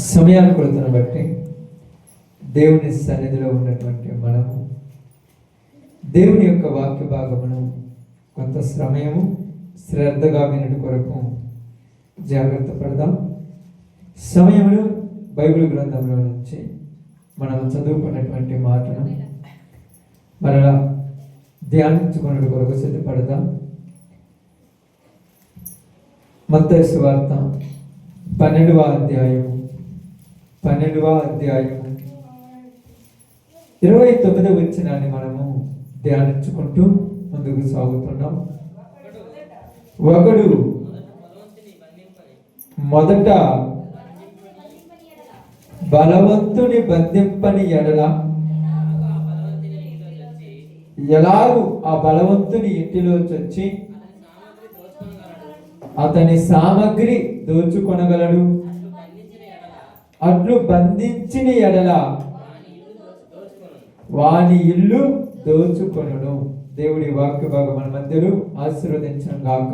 సమయాన్ని కొడుతున్న బట్టి దేవుని సన్నిధిలో ఉన్నటువంటి మనము దేవుని యొక్క వాక్య భాగమును కొంత సమయము శ్రద్ధగా వినడం కొరకు జాగ్రత్త పడదాం. సమయమును బైబిల్ గ్రంథంలో నుంచి మనం చదువుకున్నటువంటి మాటను మరలా ధ్యానించుకునే కొరకు సిద్ధపడదాం. మత్తయి సువార్త 12వ అధ్యాయము 29వ వచనాన్ని మనము ధ్యానించుకుంటూ ముందుకు సాగుతున్నాం. ఒకడు మొదట బలవంతుని బంధింపని ఎడల ఎలాగూ ఆ బలవంతుని ఇంటిలో చొచ్చి అతని సామగ్రి దోచుకొనగలడు, అట్లు బంధించిన ఎడల వాని ఇల్లు దోచుకొనును. దేవుడి వాక్య భాగం మన మధ్యలో ఆశీర్వదించను గాక.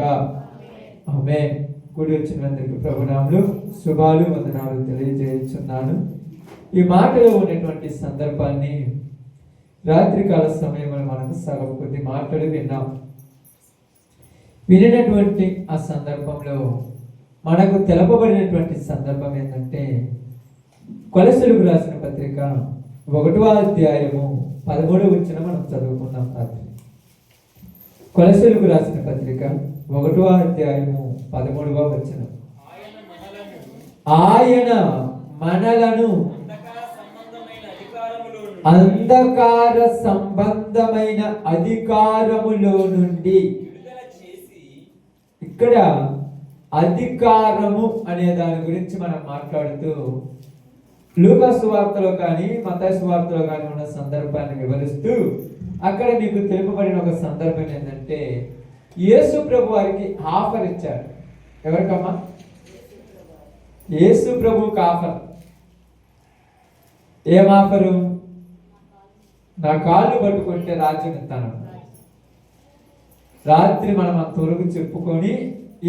ఆమేన్. కూడి వచ్చినందుకు ప్రభునామములు శుభాలు వందనాలు తెలియజేస్తున్నాను. ఈ మాటలో ఉన్నటువంటి సందర్భాన్ని రాత్రికాల సమయంలో మనకు సగం కొద్ది మాటలు విన్నాం. వినినటువంటి ఆ సందర్భంలో మనకు తెలపబడినటువంటి సందర్భం ఏంటంటే కొలస్సీలకు రాసిన పత్రిక 1వ అధ్యాయము 13వ వచనం మనం చదువుకున్నాం రాత్రి. కొలస్సీలకు రాసిన పత్రిక 1వ అధ్యాయము 13వ వచనం, ఆయన మనలను అంధకార సంబంధమైన అధికారములో నుండి, ఇక్కడ అధికారము అనే దాని గురించి మనం మాట్లాడుతూ లూకా సువార్తలో కానీ మత్తయి సువార్తలో కానీ ఉన్న సందర్భాన్ని వివరిస్తూ అక్కడ మీకు తెలుపబడిన ఒక సందర్భం ఏంటంటే యేసు ప్రభు వారికి ఆఫర్ ఇచ్చారు. ఎవరికమ్మా? యేసు ప్రభుకి ఆఫర్. ఏం ఆఫరు? నా కాళ్ళు పట్టుకుంటే రాజ్యం ఇస్తాను. రాత్రి మనం అంతవరకు చెప్పుకొని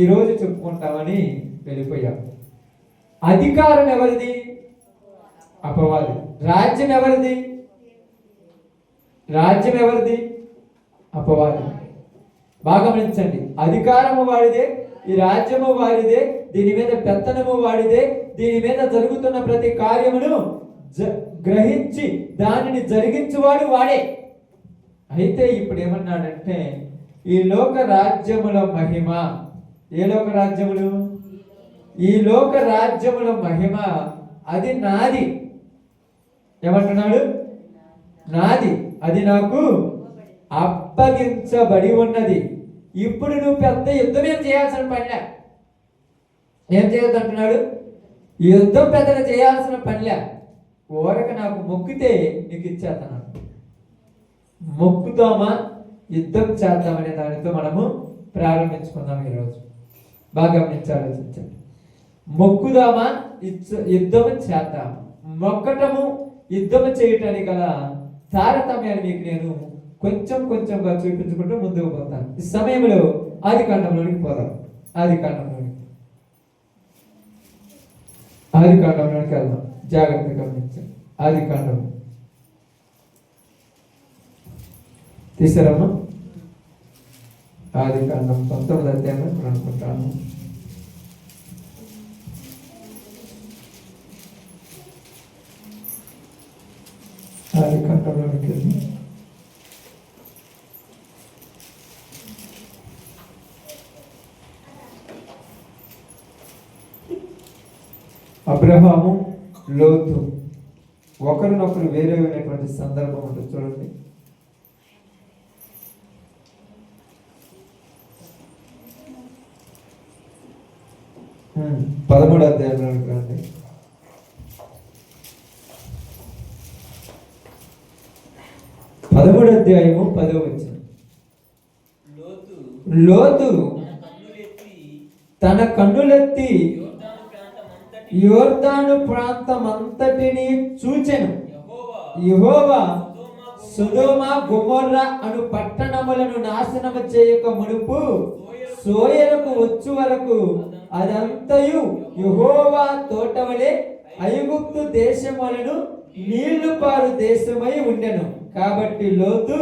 ఈరోజు చెప్పుకుంటామని వెళ్ళిపోయాం. అధికారం ఎవరిది? అపవాది. రాజ్యం ఎవరిది? రాజ్యం ఎవరిది? అపవాది. బాగా గమనించండి. అధికారము వాడిదే, ఈ రాజ్యము వాడిదే, దీని మీద పెత్తనము వాడిదే, దీని మీద జరుగుతున్న ప్రతి కార్యమును గ్రహించి దానిని జరిగించువాడు వాడే. అయితే ఇప్పుడు ఏమన్నాడంటే ఈ లోక రాజ్యముల మహిమ, ఏ లోక రాజ్యములు? ఈ లోక రాజ్యముల మహిమ అది నాది. ఏమంటున్నాడు? నాది, అది నాకు అప్పగించబడి ఉన్నది. ఇప్పుడు నువ్వు పెద్ద యుద్ధం ఏం చేయాల్సిన పనిలే. ఏం చేయొద్దు అంటున్నాడు? యుద్ధం పెద్దగా చేయాల్సిన పనిలే. ఊరక నాకు మొక్కితే నీకు ఇచ్చేస్తాను. మొక్కుతామా, యుద్ధం చేద్దామనే దానితో మనము ప్రారంభించుకుందాం. ఈరోజు బాగా గమనించి ఆలోచించండి. మొక్కుదామా, యుద్ధము చేద్దామా? మొక్కటము, యుద్ధము చేయటానికి గల తారతమ్యాన్ని మీకు నేను కొంచెం కొంచెంగా చూపించుకుంటూ ముందుకు పోతాను. ఈ సమయంలో ఆదికాండంలోనికి పోదాం. ఆదికాండంలోనికి వెళ్దాం. జాగ్రత్తగా గమనించండి. ఆదికాండం తీసారమ్మా? ఆదికాండం 19వ అధ్యాయం అనుకుంటాను. ఆదికాండంలోనికి వెళ్ళి అబ్రహాము, లోతు ఒకరినొకరు వేరైనటువంటి సందర్భం ఉంటుంది. చూడండి. పదమూడవ అధ్యాయంలో రండి. 13వ అధ్యాయము 10వ వచనం, లోతు తన కన్నులెత్తి యోర్దాను ప్రాంతమంతటిని చూచెను. యెహోవా సొదొమ గొమొర్రా అను పట్టణములను నాశనము చేయక మునుపు సోయలకు వచ్చు వరకు అదంతయు యెహోవా తోటవలే ఐగుప్తు దేశములను నీళ్లు పారు దేశమై ఉండెను. కాబట్టి లోతు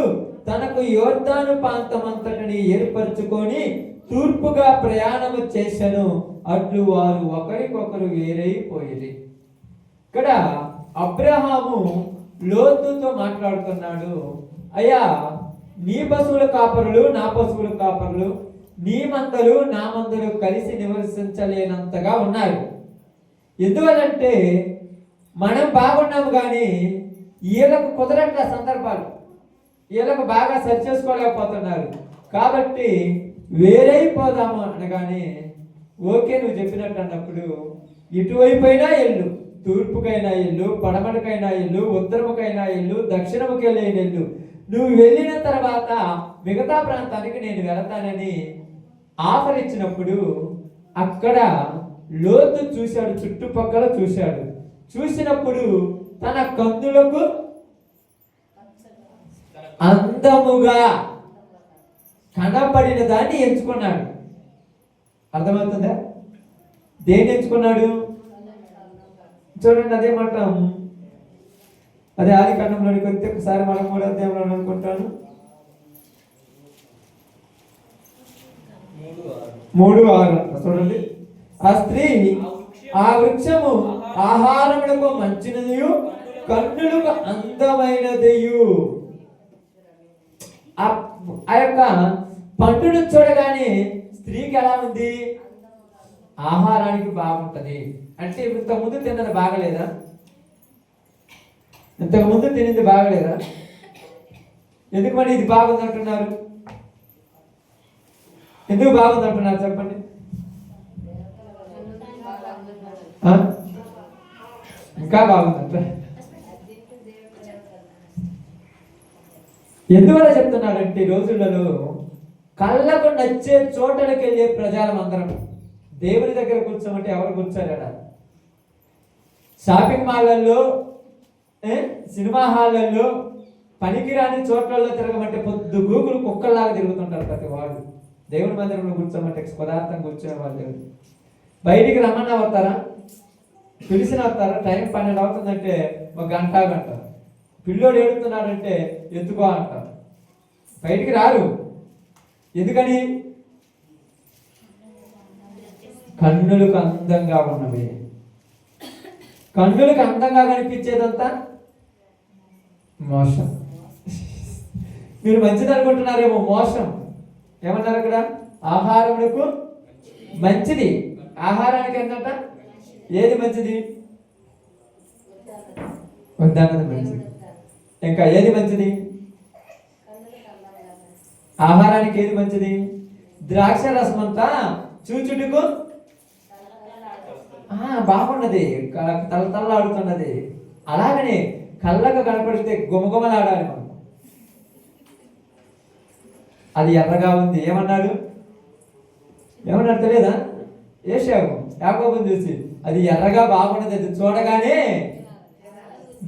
తనకు యోర్దాను ప్రాంతమంతటిని ఏర్పరచుకొని తూర్పుగా ప్రయాణము చేసెను. అట్లు వారు ఒకరికొకరు వేరైపోయేది. ఇక్కడ అబ్రహాము లోతుతో మాట్లాడుతున్నాడు. అయ్యా, నీ పశువుల కాపరులు నా పశువుల కాపరులు, నీ మందలు నా మందలు కలిసి నివసించలేనంతగా ఉన్నారు. ఎందువల్లంటే మనం బాగున్నాము కానీ వీళ్ళకు కుదరట్ల సందర్భాలు, వీళ్ళకు బాగా సరి చేసుకోలేకపోతున్నారు. కాబట్టి వేరైపోదాము అనగానే ఓకే నువ్వు చెప్పినట్టు అన్నప్పుడు ఇటువైపైనా ఎల్లు, తూర్పుకైనా ఎల్లు, పడమటకైనా ఎల్లు, ఉత్తరముకైనా ఎల్లు, దక్షిణముకెళ్ళే ఎల్లు, నువ్వు వెళ్ళిన తర్వాత మిగతా ప్రాంతానికి నేను వెళతానని ఆఫర్ ఇచ్చినప్పుడు అక్కడ లోతు చూశాడు, చుట్టుపక్కల చూశాడు. చూసినప్పుడు తన కన్నులకు అందముగా కనపడిన దాన్ని ఎంచుకున్నాడు. అర్థమవుతుందా? దేన్ని ఎంచుకున్నాడు? చూడండి, అదే మాట అదే ఆది కాండంలోనికి వస్తే ఒకసారి మనం 3వ అధ్యాయంలో అనుకుంటాను 3:6 చూడండి. ఆ స్త్రీ ఆ వృక్షము ఆహారములకు మంచినదియు కన్నులకు అందమైనదియు. ఆ యొక్క పండును చూడగానే స్త్రీకి ఎలా ఉంది? ఆహారానికి బాగుంటది. అంటే ఇంతకుముందు తిన్నది బాగలేదా? ఇంతకుముందు తినేది బాగలేదా? ఎందుకు మరి ఇది బాగుంది అంటున్నారు? ఎందుకు బాగుంది అంటున్నారు చెప్పండి. ఇంకా బాగుందంట. ఎందువల్ల చెప్తున్నాడంటే ఈ రోజులలో కళ్ళకు నచ్చే చోటలకు వెళ్ళే ప్రజలమందరం దేవుని దగ్గర కూర్చోమంటే ఎవరు కూర్చోలేడా? షాపింగ్ మాల్లలో, సినిమా హాళ్లలో, పనికిరాని చోట్లలో తిరగమంటే పొద్దు గూగులు కుక్కల్లాగా తిరుగుతుంటారు ప్రతి వాళ్ళు. దేవుని మందిరంలో కూర్చోమంటే పదార్థం కూర్చునే వాళ్ళు దేవుడు. బయటికి రమ్మన్నా వస్తారా? పిలిచిన వస్తారా? టైం 12 అవుతుందంటే ఒక గంట అంటారు. పిల్లోడు ఏడుతున్నాడంటే ఎత్తుకో అంటారు. బయటికి రారు. ఎందుకని? కన్నులకు అందంగా ఉన్నవి. కన్నులకు అందంగా కనిపించేదంతా మోసం. మీరు మంచిది అనుకుంటున్నారేమో, మోసం. ఏమన్నారు అక్కడ? ఆహారములకు మంచిది. ఆహారానికి ఏంటంట? ఏది మంచిది? ఉద్దానది మంచిది. ఇంకా ఏది మంచిది? ఆహారానికి ఏది మంచిది? ద్రాక్ష రసం అంతా చూచుటకు బాగున్నది, తలతల్లాడుతున్నది. అలాగనే కళ్ళకు కనపడితే గుమగుమలాడాలి మనం. అది ఎర్రగా ఉంది. ఏమన్నాడు తెలియదా? యాకోబుని చూసి అది ఎర్రగా బాగున్నది, అది చూడగానే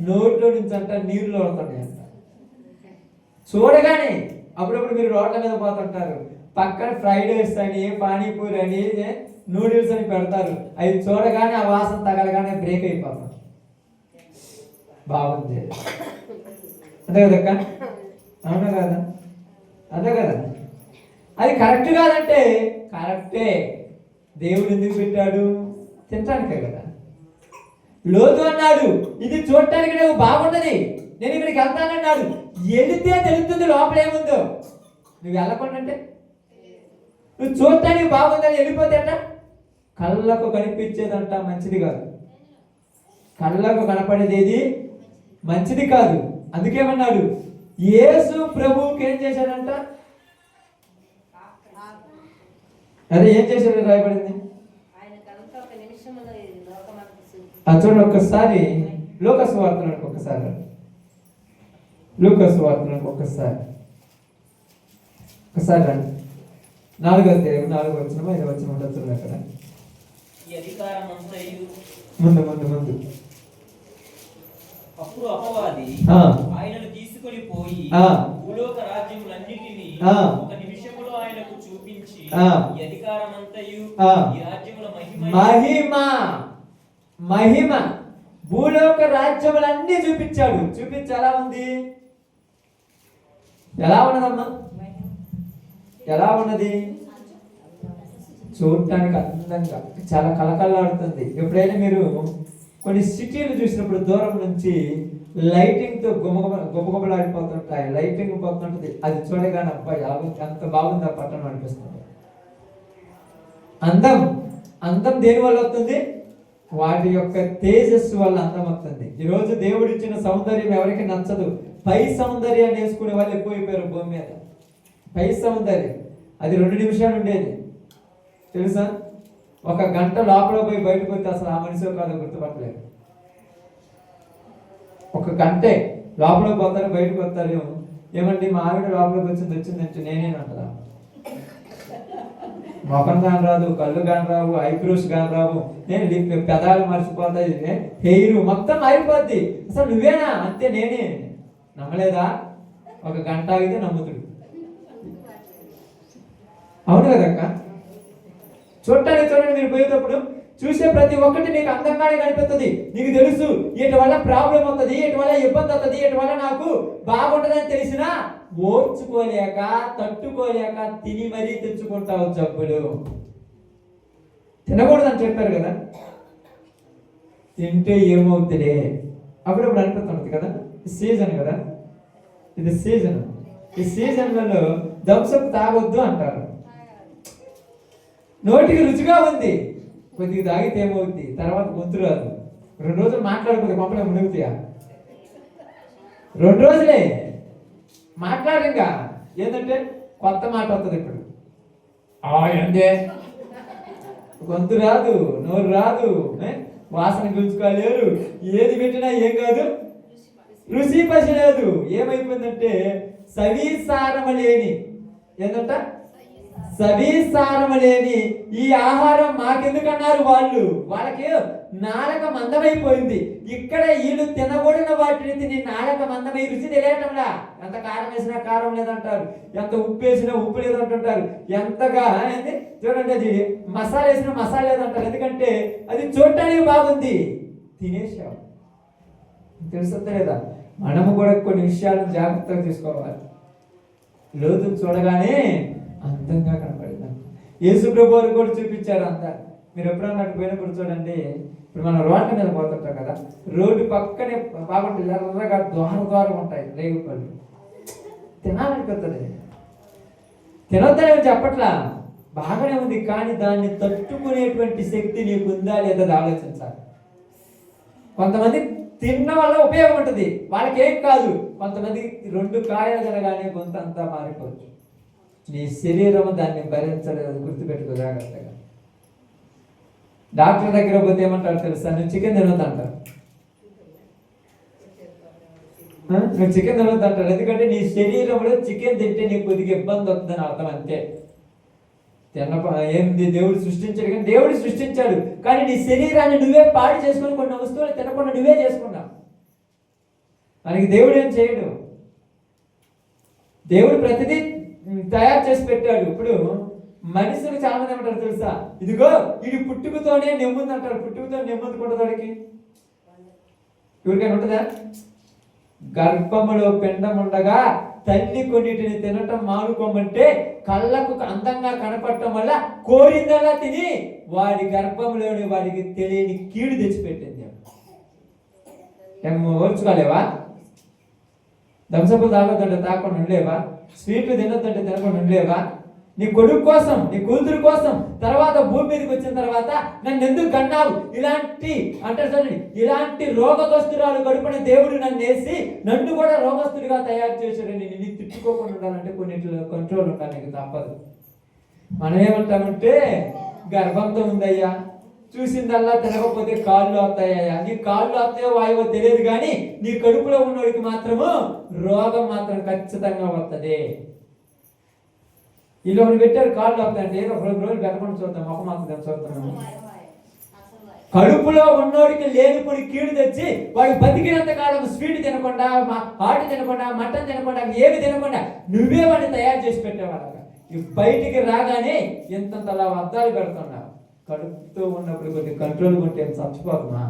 నోట్లో నుంచి అంట నీళ్లు పడుతున్నాయి అంట. చూడగానే అప్పుడప్పుడు మీరు రోడ్ల మీద పోతుంటారు, పక్కన ఫ్రైడ్ రైస్ అని, పానీపూరి అని, నూడిల్స్ అని పెడతారు. అవి చూడగానే ఆ వాసన తగలగానే బ్రేక్ అయిపోతాం. బాగుంది అదే కదక్క? అవునా కదా? అదే కదా? అది కరెక్ట్ కాదంటే కరెక్టే. దేవుడు ఎందుకు పెట్టాడు? తినటానికే కదా. లోతు అన్నాడు ఇది చూడటానికి నువ్వు బాగున్నది, నేను ఇక్కడికి వెళ్తానన్నాడు. వెళితే తెలుస్తుంది లోపల ఏముందో. నువ్వు వెళ్ళకుండా అంటే నువ్వు చూడటానికి బాగుందని వెళ్ళిపోతే అట. కళ్ళకు కనిపించేదంట మంచిది కాదు. కళ్ళకు కనపడేది ఏది మంచిది కాదు. అందుకేమన్నాడు? యేసు ప్రభువుకి ఏం చేశాడంట? అదే ఏం చేశాడు రాయబడింది. చూడండి ఒక్కసారి లూకాసు వార్తలకు ఒక్కసారి 4వ రండి. 4వ అధ్యాయం 4వ వచనం 5వ వచనం ఉండొచ్చు అక్కడ. ముందు అప్పుడు అపవాది ఆయనను తీసుకొని పోయి భూలోక రాజ్యములన్నిటినీ ఒక నిమిషములో ఆయనకు చూపించి ఈ అధికారమంతయు ఈ రాజ్యముల మహిమ భూలోక రాజ్యములన్నీ చూపించాడు. చూపించి ఎలా ఉంది? ఎలా ఉన్నదమ్మా? ఎలా ఉన్నది? చూడటానికి అందంగా చాలా కలకల్లాడుతుంది. ఎప్పుడైనా మీరు కొన్ని సిటీలు చూసినప్పుడు దూరం నుంచి లైటింగ్ తో గుమగుమలాడిపోతుంటాయి, లైటింగ్ పోతుంటది. అది చూడగానే అబ్బాయి ఎంత బాగుంది ఆ పట్టణం అనిపిస్తుంది. అందం అందం దేని వల్ల వస్తుంది? వాటి యొక్క తేజస్సు వల్ల అందం వస్తుంది. ఈరోజు దేవుడు ఇచ్చిన సౌందర్యం ఎవరికి నచ్చదు. పై సౌందర్యాన్ని వేసుకునే వాళ్ళు ఎక్కువైపోయారు భూమి మీద. పై సౌందర్యం అది 2 నిమిషాలు ఉండేది తెలుసా? 1 గంట లోపల పోయి బయటకు వస్తే అసలు ఆ మనిషి కాదు గుర్తుపట్టలేదు. 1 గంటే లోపల పోతారు, బయటకు వస్తారు. ఏమండి మా ఆవిడ లోపలికి వచ్చిందంటే నేనేనంటదా? ముఖం కాని రాదు, కళ్ళు కాని రావు, ఐబ్రోస్ కాని రావు, నేను పెదాలు మర్చిపోతాయి, హెయిర్ మొత్తం మారిపోద్ది. అసలు నువ్వేనా? అంతే నేనే. నమ్మలేదా? 1 గంట ఆగితే నమ్ముతుడు. అవును కదక్క? చూడండి మీరు పోయేటప్పుడు చూసే ప్రతి ఒక్కటి నీకు అందంగానే కనిపిస్తుంది. నీకు తెలుసు వీటి వల్ల ప్రాబ్లం అవుతుంది, వీటి వల్ల ఇబ్బంది అవుతుంది, వీటి వల్ల నాకు బాగుంటుందని తెలిసినా ఓర్చుకోలేక తట్టుకోలేక తిని మరీ తెచ్చుకుంటావు జబ్బులు. తినకూడదని చెప్పారు కదా, తింటే ఏమవుతుందే అప్పుడప్పుడు అనిపిస్తుంది కదా. సీజన్ కదా, ఇది సీజన్. ఈ సీజన్లలో థమ్సప్ తాగొద్దు అంటారు. నోటికి రుచిగా ఉంది, కొద్దిగా తాగితే ఏమవుద్ది? తర్వాత గొంతు రాదు. 2 రోజులు మాట్లాడకపోతే పంపలే మునుగుతాయా? 2 రోజులే మాట్లాడంగా ఏంటంటే కొత్త మాట వస్తుంది. ఇప్పుడు అంతే గొంతు రాదు, నోరు రాదు, వాసన గుంజుకోలేరు, ఏది పెట్టినా ఏం కాదు, రుచి పసి లేదు. ఏమైపోయిందంటే సవిసారము లేని ఏంటంట సవిసారము లేని ఈ ఆహారం మాకెందుకన్నారు వాళ్ళు. వాళ్ళకి నాలుక మందమైపోయింది. ఇక్కడ వీళ్ళు తినకూడని వాటిని తిని నాలుక మందమై రుచి తెలియటంలా. ఎంత కారం వేసినా కారం లేదంటారు, ఎంత ఉప్పు వేసినా ఉప్పు లేదంటుంటారు, ఎంతగా చూడండి అది మసాలా వేసినా మసాలా లేదంటారు. ఎందుకంటే అది చూడటానికి బాగుంది, తినేసాం. తెలుస్తుందా లేదా? మనము కూడా కొన్ని విషయాలను జాగ్రత్తగా తీసుకోవాలి. లోతు చూడగానే అందంగా కనపడింది. యేసు ప్రభు వారు కూడా చూపించారు అంతా. మీరు ఎప్పుడన్నా అటు పోయినప్పుడు చూడండి, ఇప్పుడు మనం రోడ్ల మీద పోతుంటాం కదా, రోడ్డు పక్కనే బాగుంటుంది, ఎర్రగా ద్వారం ఉంటాయి రేగు పళ్ళు. తినాలనిపిస్తుంది, తినొద్దనే చెప్పట్లా, బాగానే ఉంది. కానీ దాన్ని తట్టుకునేటువంటి శక్తి నీకు ఉందా లేదా ఆలోచించాలి. కొంతమంది తిన్న వల్ల ఉపయోగం ఉంటుంది, వాళ్ళకి ఏం కాదు. కొంతమంది 2 కాయలు తినగానే గొంతు అంతా మారిపోవచ్చు. నీ శరీరం దాన్ని భరించలేదు, గుర్తుపెట్టుకో జాగ్రత్తగా. డాక్టర్ దగ్గర పోతే ఏమంటారు తెలుసా? నువ్వు చికెన్ తినొద్దంటారు. నువ్వు చికెన్ తినొద్దంటారు. ఎందుకంటే నీ శరీరంలో చికెన్ తింటే నీకు కొద్దిగా ఇబ్బంది వస్తుందని అర్థం. అంతే. ఏంది దేవుడు సృష్టించాడు, కానీ దేవుడు సృష్టించాడు, కానీ నీ శరీరాన్ని నువ్వే పాడు చేసుకుని కొన్ని వస్తువులు తినకుండా నువ్వే చేసుకున్నావు. మనకి దేవుడు ఏం చేయడు. దేవుడు ప్రతిదీ తయారు చేసి పెట్టాడు. ఇప్పుడు మనుషులు చాలా మంది ఏమంటారు తెలుసా? ఇదిగో ఇది పుట్టుకతోనే నెమ్ముంది అంటారు. పుట్టుకతో నెమ్ముంది కొట్టదానికి ఎవరికైనా ఉంటుందా? గర్భములో పిండం ఉండగా తల్లి కొన్నిటిని తినటం మానుకోమంటే కళ్ళకు అందంగా కనపడటం వల్ల కోరిందల్లా తిని వాడి గర్భంలోని వాడికి తెలియని కీడు తెచ్చిపెట్టింది. ఓర్చుకోలేవా? దంసపులు తాగొద్దంటే తాగకుండా ఉండలేవా? స్వీట్లు తినొద్దంటే తినకుండా ఉండలేవా? నీ కొడుకు కోసం, నీ కూతురు కోసం, తర్వాత భూమి మీదకి వచ్చిన తర్వాత నన్ను ఎందుకు కన్నావు ఇలాంటి అంటారు చూడండి, ఇలాంటి రోగగ్రస్తురాలు గడుపున దేవుడు నన్ను వేసి నన్ను కూడా రోగస్తుడిగా తయారు చేశాడు. నిన్ను తిట్టుకోకుండా ఉండాలంటే కొన్నిట్లో కంట్రోల్ ఉండాలి, నీకు తప్పదు. మనం ఏమంటామంటే గర్భంతో ఉందయ్యా, చూసిందల్లా తినకపోతే కాళ్ళు అవుతాయ్యా. నీ కాళ్ళు అవుతాయో వాయువో తెలియదు, కానీ నీ కడుపులో ఉన్నవాడికి మాత్రము రోగం మాత్రం ఖచ్చితంగా వస్తుంది. వీళ్ళు ఒకటి పెట్టారు కాళ్ళు అవుతాయంటే ఏదో 2 రోజులు పెట్టకుండా చూద్దాం, ఒక మాత్రం చూద్దాం. కడుపులో ఉన్నోడికి లేనిపోయి కీడు తెచ్చి వాడు బతికినంత కాలం స్వీట్ తినకుండా, హాట్ తినకుండా, మటన్ తినకుండా, ఏమి తినకుండా నువ్వే వాడిని తయారు చేసి పెట్టేవాళ్ళ. బయటికి రాగానే ఎంతంతలా అద్దాలు పెడుతున్నావు. కడుపుతో ఉన్నప్పుడు కొద్దిగా కంట్రోల్ ఉంటే చచ్చిపోతున్నా.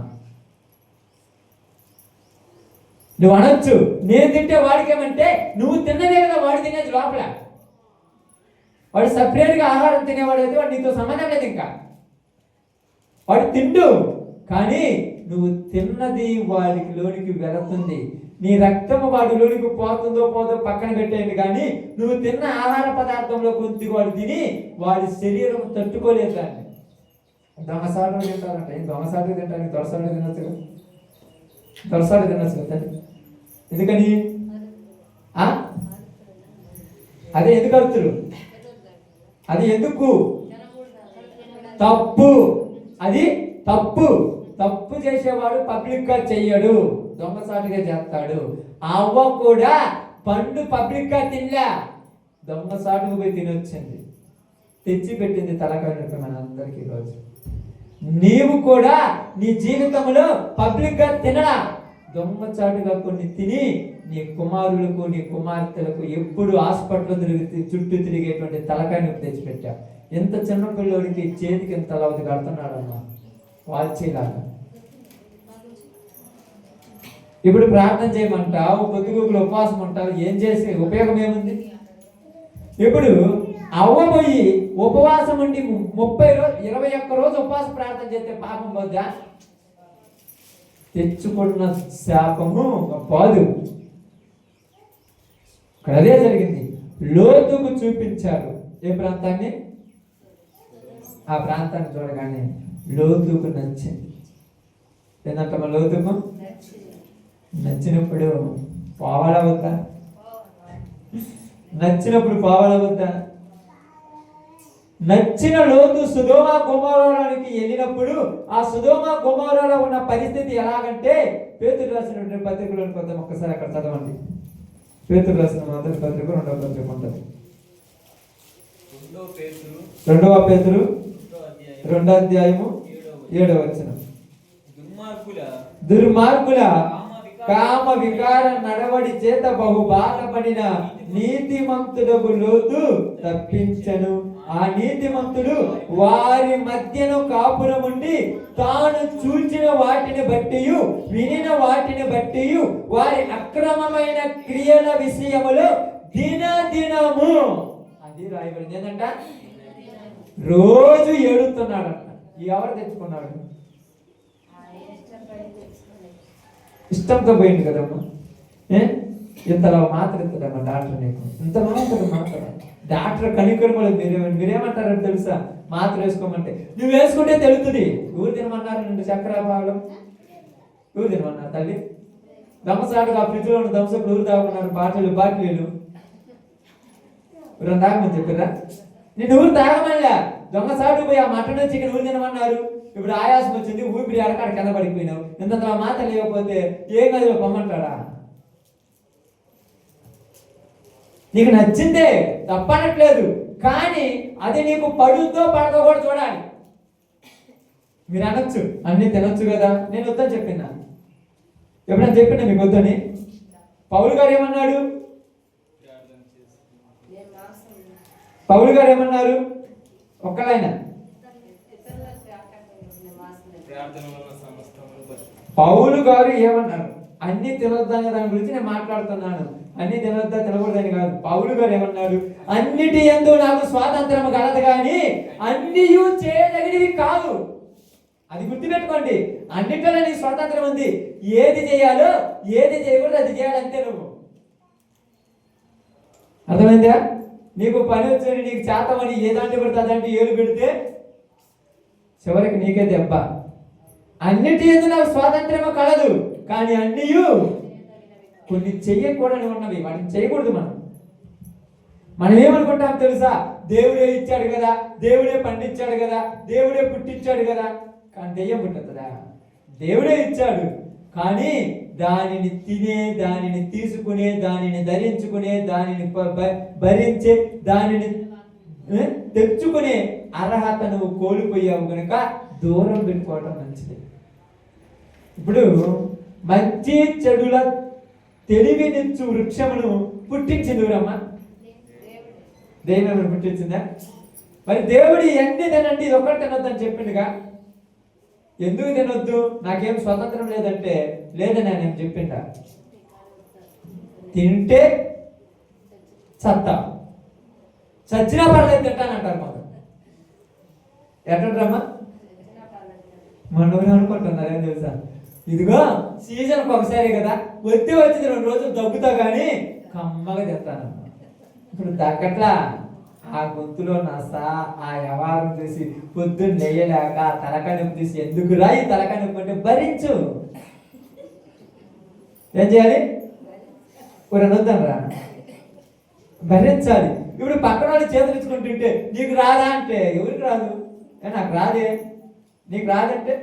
నువ్వు అనొచ్చు, నేను తింటే వాడికేమంటే నువ్వు తిన్నదే కదా వాడు తినేది లోపల. వాడు సపరేట్గా ఆహారం తినేవాడు అయితే వాడు నీతో సంబంధం లేదు. ఇంకా వాడు తిండు, కానీ నువ్వు తిన్నది వాడికి లోనికి వెళుతుంది. నీ రక్తము వాడి లోనికి పోతుందో పోదో పక్కన పెట్టేయండి, కానీ నువ్వు తిన్న ఆహార పదార్థంలో కొద్దిగా వాడు తిని వాడి శరీరం తట్టుకోలేదు. దాన్ని దొంగసాడు తింటారంట. ఏం దొంగసాడు తింటానికి దొరసాడు తినొచ్చు కదా, దొరసాడు తినొచ్చు కదా. ఎందుకని అదే ఎందుకు అడుగుతారు? అది ఎందుకు తప్పు, అది తప్పు. తప్పు చేసేవాడు పబ్లిక్ గా చెయ్యడు, దొంగసాటుగా చేస్తాడు. అవ్వ కూడా పండు పబ్లిక్ గా తినలే, దొంగసాటుకు పోయి తినొచ్చింది, తెచ్చి పెట్టింది తలకాయ నొప్పి మన అందరికీ రోజు. నీవు కూడా నీ జీవితంలో పబ్లిక్ గా తినలా, దొంగచాటుగా కొన్ని తిని నీ కుమారులకు నీ కుమార్తెలకు ఎప్పుడు హాస్పిటల్ చుట్టూ తిరిగేటువంటి తలకాయ నొప్పి తెచ్చిపెట్టావు. ఎంత చిన్న పిల్లోడికి చేతికి ఎంత లవది కడుతున్నాడమ్మా, వాల్చేలాగా. ఇప్పుడు ప్రార్థన చేయమంటావు, పొద్దుగూకులు ఉపవాసం ఉంటావు, ఏం చేసే ఉపయోగం ఏముంది? ఇప్పుడు అవ్వబోయి ఉపవాసం ఉండి 30 రోజు 21 రోజు ఉపవాస ప్రార్థన చేస్తే పాపం పోద్దా? తెచ్చుకున్న శాపము పాదు. ఇక్కడ అదే జరిగింది. లోతుకు చూపించారు ఏ ప్రాంతాన్ని? ఆ ప్రాంతాన్ని చూడగానే లోతుకు నచ్చింది. ఏంటంటే లోతుకు నచ్చినప్పుడు పోవాలా వద్దా? నచ్చినప్పుడు పోవాలా వద్దా? నచ్చిన లోతు సొదొమ గొమొరాకి వెళ్ళినప్పుడు ఆ సొదొమ గొమొరాలో ఉన్న పరిస్థితి ఎలాగంటే, పేతురు రాసిన పత్రికలో కొంత ఒక్కసారి అక్కడ చదవండి. పేతురు రాసిన మొదటి పత్రిక 2వ పత్రిక ఉంటుంది. 2వ పేతురు 2వ అధ్యాయము 7వ వచనం. దుర్మార్గుల కామ వికార నడవడి చేత బహు బాధపడిన నీతిమంతుడకు లోతు తప్పించను. ఆ నీతిమంతుడు వారి మధ్యను కాపురముండి తాను చూచిన వాటిని బట్టి వినిన వాటిని బట్టి వారి అక్రమమైన క్రియల విషయములో దినదినము, అది రాయబడింది ఏంటంట, రోజు ఏడుతున్నాడంట. ఎవరు తెచ్చుకున్నాడు? ఇష్టంతో పోయింది కదమ్మా. ఇంతలో మాత్రం ఇస్తుందమ్మా డాక్టర్, నీకు ఇంతలో ఉంటుంది మాత్రం. డాక్టర్ కనికరమలు మీరేమంటారని తెలుసా? మాత్ర వేసుకోమంటే నువ్వు వేసుకుంటే తెలుస్తుంది. ఊరు తినమన్నారు, 2 చక్రాల భాగం ఊరు తినమన్నారు తల్లి. దమ్మసాటుగా ఆ ఫ్రిడ్జ్లో ఉన్న దంసకులు ఊరు తాగుతున్నారు, బాటిలీలు 2 తాగమని చెప్పారా? నేను ఊరు తాగమనిలే, దొంగసాటు పోయి ఆ మటన్ చికెన్ ఊరు తినమన్నారు. ఇప్పుడు ఆయాసం వచ్చింది, ఊపిరి అడకాడ కింద పడిపోయినావు. ఇంత మాట లేకపోతే ఏం గదిలో పొమ్మంటాడా? నీకు నచ్చిందే తప్పనట్లేదు, కానీ అది నీకు పడుతో పడదో కూడా చూడాలి. మీరు అనొచ్చు అన్ని తినొచ్చు కదా, నేను వద్దని చెప్పినా. ఎప్పుడైనా చెప్పినా మీకు వద్దని? పౌలు గారు ఏమన్నాడు? పౌలు గారు ఏమన్నారు? ఒక్కలైనా పౌలు గారు ఏమన్నారు? అన్ని తినొద్దనే దాని గురించి నేను మాట్లాడుతున్నాను. అన్ని తినొద్దా తినకూడదని కాదు. పౌలు గారు ఏమన్నారు? అన్నిటి యందు నాకు స్వాతంత్రం కలదు, కానీ అన్ని చేయదగినవి కాదు. అది గుర్తుపెట్టుకోండి. అన్నిటిలో నీకు స్వాతంత్రం ఉంది. ఏది చేయాలో ఏది చేయకూడదు అది చేయాలంతే. నువ్వు అర్థమైందా? నీకు పని వచ్చి నీకు చేతమని ఏదంటే పెడితే అదంటే ఏలు పెడితే చివరికి నీకే దెబ్బ. అన్నిటి యందు నాకు స్వాతంత్రము కలదు, కానీ అన్నీ కొన్ని చెయ్యకూడని ఉన్నవి, వాటిని చేయకూడదు. మనం ఏమనుకుంటాం తెలుసా? దేవుడే ఇచ్చాడు కదా, దేవుడే పండించాడు కదా, దేవుడే పుట్టించాడు కదా. కానీ దెయ్యం పుట్టుతుందా? దేవుడే ఇచ్చాడు, కానీ దానిని తినే, దానిని తీసుకునే, దానిని ధరించుకునే, దానిని భరించే, దానిని తెచ్చుకునే అర్హత నువ్వు కోల్పోయావు కనుక దూరం పెట్టుకోవడం మంచిది. ఇప్పుడు మంచి చెడుల తెలివినిచ్చు వృక్షమును పుట్టించింది ఎవరమ్మా? దేవుడు పుట్టించిందా? మరి దేవుడు ఎన్ని తినండి, ఇది ఒకటి తినొద్దని చెప్పిండుగా. ఎందుకు తినొద్దు? నాకేం స్వతంత్రం లేదంటే లేదని ఆయన చెప్పిండా? తింటే చత్తా, చచ్చినా పర్లేదు తింటానంటారు కొందరు. ఎట్లంటారమ్మా? మనోరు అనుకుంటున్నారేం తెలుసా, ఇదిగో సీజన్కి ఒకసారి కదా, వచ్చింది 2 రోజులు దగ్గుతా కానీ కమ్మగా తింటానమ్మా. ఇప్పుడు తగ్గట్లా ఆ గొంతులో నస, ఆ వ్యవహారం చూసి పొద్దున్న లేయలేక తలకాయ నొప్పి తీసి ఎందుకురా ఈ తలకాయ నొప్పి అంటే భరించు. ఏం చేయాలి? వద్దనరా, భరించాలి. ఇప్పుడు పక్కన వాళ్ళు చేతులు ఇచ్చుకుంటుంటే నీకు రాదా అంటే ఎవరికి రాదు? నాకు రాదే, నీకు రాదంటే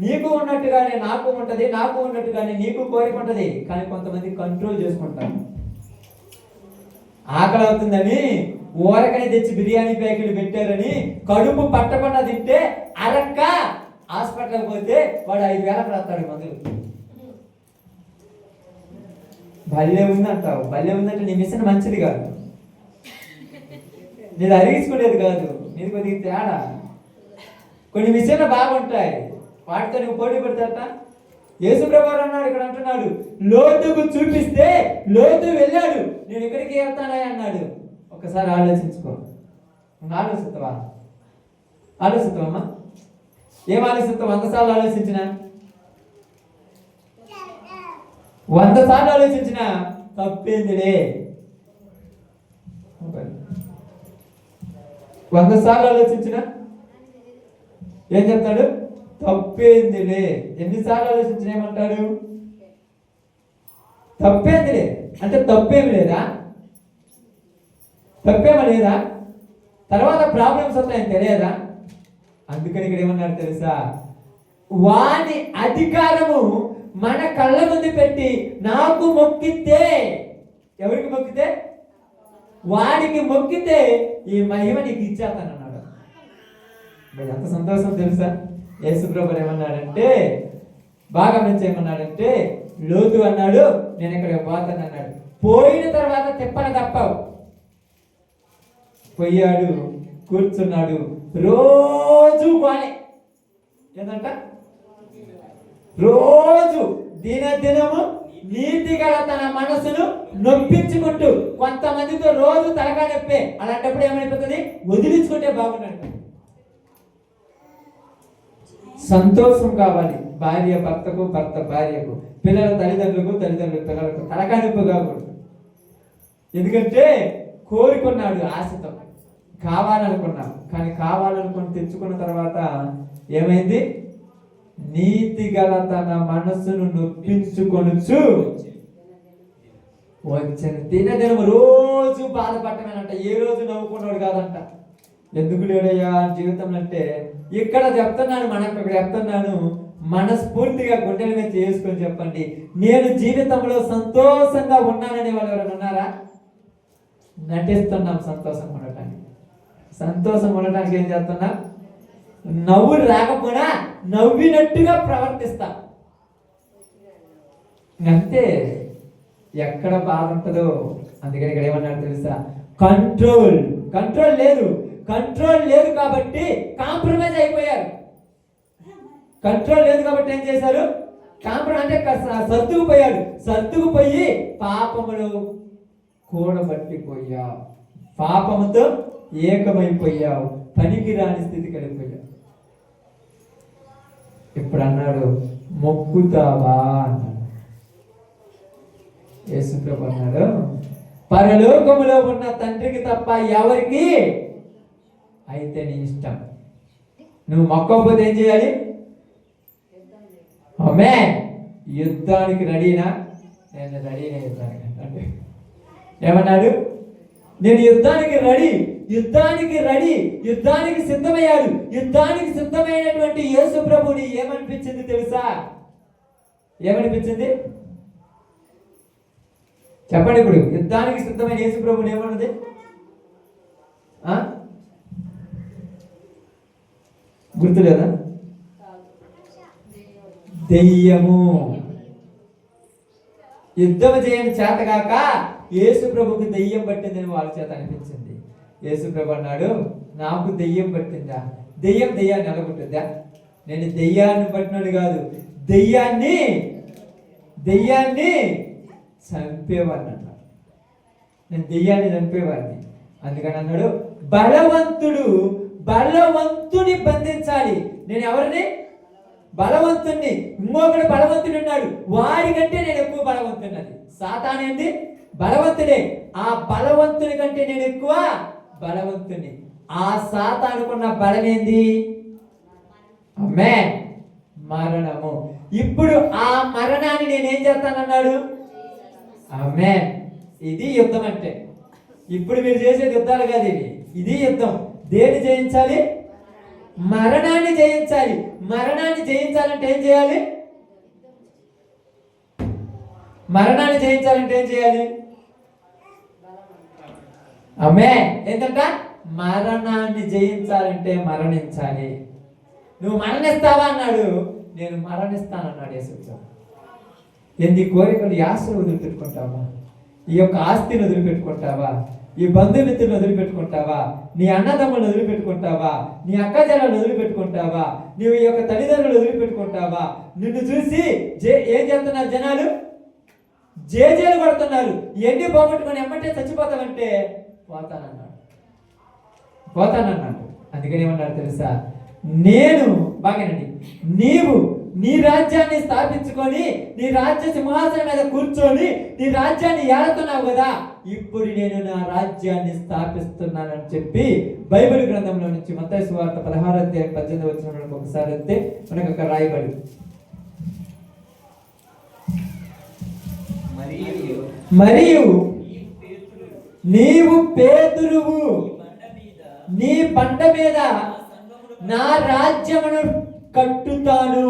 నీకు ఉన్నట్టుగానే నాకు ఉంటుంది, నాకు ఉన్నట్టుగానే నీకు కోరిక ఉంటుంది. కానీ కొంతమంది కంట్రోల్ చేసుకుంటారు. ఆకలి అవుతుందని ఊరకని తెచ్చి బిర్యానీ ప్యాకెట్లు పెట్టారని కడుపు పట్టకుండా తింటే అరక్క హాస్పిటల్కి పోతే వాడు 5,000 రాస్తాడు మందులు. భలే ఉందంటావు, భలే ఉందంటే నీ మిషన్ మంచిది కాదు, నీది అరిగించుకునేది కాదు, నీది కొద్దిగా తేడా. కొన్ని మిషన్లు బాగుంటాయి, వాటితో నువ్వు పోటీ పడతాట. యేసుప్రభు అన్నాడు, ఇక్కడ అంటున్నాడు, లోతుకు చూపిస్తే లోతు వెళ్ళాడు, నేను ఇక్కడికి వెళ్తానా అన్నాడు. ఒకసారి ఆలోచించుకో. ఆలోచిస్తావా? ఆలోచిస్తావమ్మా? ఏం ఆలోచిస్తావు? 100 సార్లు ఆలోచించినా, 100 సార్లు ఆలోచించినా తప్పేందిలే. 100 సార్లు ఆలోచించినా ఏం చెప్తాడు? తప్పేందిలే. ఎన్నిసార్లు ఆలోచించిన ఏమంటాడు? తప్పేందిలే. అంటే తప్పేమి లేదా? తప్పేమో లేదా? తర్వాత ప్రాబ్లమ్స్ వస్తాయని తెలియదా? అందుకని ఇక్కడ ఏమన్నాడు తెలుసా, వాని అధికారము మన కళ్ళ ముందు పెట్టి నాకు మొక్కితే, ఎవరికి మొక్కితే? వాడికి మొక్కితే ఈ మహిమ నీకు ఇచ్చేస్తానన్నాడు. మరి ఎంత సంతోషం తెలుసా? యేసుప్రభు ఏమన్నాడంటే, బాగా మంచి ఏమన్నాడంటే, లోతు అన్నాడు నేను ఇక్కడ పోతాను అన్నాడు. పోయిన తర్వాత తిప్పన తప్పవు. పోయాడు, కూర్చున్నాడు, రోజు బానే ఏంటంట, రోజు దినదినము నీతి గల తన మనసును నొప్పించుకుంటూ, కొంతమందితో రోజు తలకాయ నొప్పే. అలాంటప్పుడు ఏమైపోతుంది? వదిలించుకుంటే బాగున్నాడు. సంతోషం కావాలి, భార్య భర్తకు, భర్త భార్యకు, పిల్లల తల్లిదండ్రులకు, తల్లిదండ్రుల పిల్లలకు. తలకాయ నొప్పి కాకూడదు. ఎందుకంటే కోరుకున్నాడు, ఆశతో కావాలనుకున్నాం, కానీ కావాలనుకుని తెచ్చుకున్న తర్వాత ఏమైంది? నీతి గల తన మనసును నొప్పించుకొనుచు వచ్చిన దినదినం రోజు బాధపడమేనంట. ఏ రోజు నవ్వుకున్నాడు కాదంట. ఎందుకు లేడయ్యా జీవితం అంటే ఇక్కడ చెప్తున్నాను, మనకు ఇక్కడ చెప్తున్నాను, మనస్ఫూర్తిగా గుండెల మీద చేసుకొని చెప్పండి, నేను జీవితంలో సంతోషంగా ఉన్నానని వాళ్ళు ఎవరైనా ఉన్నారా? నటిస్తున్నాం సంతోషంగా ఉండటానికి. సంతోషంగా ఉండటానికి ఏం చేస్తున్నాం? నవ్వు రాకపోయినా నవ్వినట్టుగా ప్రవర్తిస్తాం. అంతే. ఎక్కడ బాధ ఉంటుందో. అందుకని ఇక్కడ ఏమన్నాడు తెలుసా? కంట్రోల్. కంట్రోల్ లేదు. కంట్రోల్ లేదు కాబట్టి కాంప్రమైజ్ అయిపోయారు. కంట్రోల్ లేదు కాబట్టి ఏం చేశారు? కాంప్రమైజ్ అంటే సర్దుకుపోయాడు. సర్దుకుపోయి పాపములు కూడబట్టిపోయావు, పాపముతో ఏకమైపోయావు, పనికి రాని స్థితికి వెళ్ళిపోయావు. ఇప్పుడు అన్నాడు, మొక్కుతావా అన్నాడు. యేసుప్రభు అన్నాడు, పరలోకములో ఉన్న తండ్రికి తప్ప ఎవరికి అయితే నీ ఇష్టం. నువ్వు మొక్కకపోతే ఏం చేయాలి? ఆమేన్. యుద్ధానికి రెడీనా? నేను రెడీనే యుద్ధానికి అంటే ఏమన్నాడు? నేను యుద్ధానికి రెడీ, యుద్ధానికి రెడీ, యుద్ధానికి సిద్ధమయ్యాడు. యుద్ధానికి సిద్ధమైనటువంటి యేసు ప్రభుని ఏమనిపించింది తెలుసా? ఏమనిపించింది చెప్పండి. ఇప్పుడు యుద్ధానికి సిద్ధమైన యేసు ప్రభుని ఏమన్నది? గుర్తులేదా? దెయ్యము. యుద్ధం చేయని చేతగాక యేసు ప్రభుకి దెయ్యం పట్టిందని వాళ్ళ చేత అనిపించింది. యేసు ప్రభు అన్నాడు, నాకు దెయ్యం పట్టిందా? దెయ్యాన్ని ఎలగొట్టిందా? నేను దెయ్యాన్ని పట్టినాడు కాదు, దెయ్యాన్ని చంపేవాడిని అన్నాడు. నేను దెయ్యాన్ని చంపేవాడిని. అందుకని అన్నాడు బలవంతుని బంధించాలి. నేను ఎవరిని? బలవంతుణ్ణి. ఇంకొకడు బలవంతుడు ఉన్నాడు, వాడికంటే నేను ఎక్కువ బలవంతున్నది. సాతాను ఏంటి? బలవంతుడే. ఆ బలవంతుని కంటే నేను ఎక్కువ బలవంతుని. ఆ సాతానుకున్న బలం ఏంది? ఆమేన్, మరణము. ఇప్పుడు ఆ మరణాన్ని నేనేం చేస్తానన్నాడు? ఆమేన్. ఇది యుద్ధం అంటే. ఇప్పుడు మీరు చేసేది యుద్ధాలు కాదు, ఇది యుద్ధం. దేన్ని జయించాలి? మరణాన్ని జయించాలి. మరణాన్ని జయించాలంటే ఏం చేయాలి? మరణాన్ని జయించాలంటే ఏం చేయాలి? ఆమేన్. ఏంటంట? మరణాన్ని జయించాలంటే మరణించాలి. నువ్వు మరణిస్తావా అన్నాడు, నేను మరణిస్తానన్నాడు యేసు. ఏంది కోరికలు? ఈ ఆశలు వదిలిపెట్టుకుంటావా? ఈ యొక్క ఆస్తిని వదిలిపెట్టుకుంటావా? ఈ బంధుమిత్రులను వదిలిపెట్టుకుంటావా? నీ అన్నదమ్ములను వదిలిపెట్టుకుంటావా? నీ అక్కజలను వదిలిపెట్టుకుంటావా? నువ్వు ఈ యొక్క తల్లిదండ్రులు వదిలిపెట్టుకుంటావా? నిన్ను చూసి ఏం చేస్తున్నారు జనాలు? జేజేలు కొడుతున్నారు. ఎన్ని పోగొట్టుకొని ఎమ్మంటే చచ్చిపోతావంటే పోతానన్నాడు. అందుకని ఏమన్నాడు తెలుసా? నేను బాగానండి, నీవు నీ రాజ్యాన్ని స్థాపించుకొని నీ రాజ్య సింహాసనం మీద కూర్చొని నీ రాజ్యాన్ని ఏలుతున్నావు కదా, ఇప్పుడు నేను నా రాజ్యాన్ని స్థాపిస్తున్నానని చెప్పి బైబిల్ గ్రంథంలో నుంచి మత్తయి సువార్త 16:18 ఒకసారి వస్తే మనకు అక్కడ రాయబడి, మరియు నీవు పేతురువు, నీ బండ మీద నా రాజ్యమును కట్టుతాను.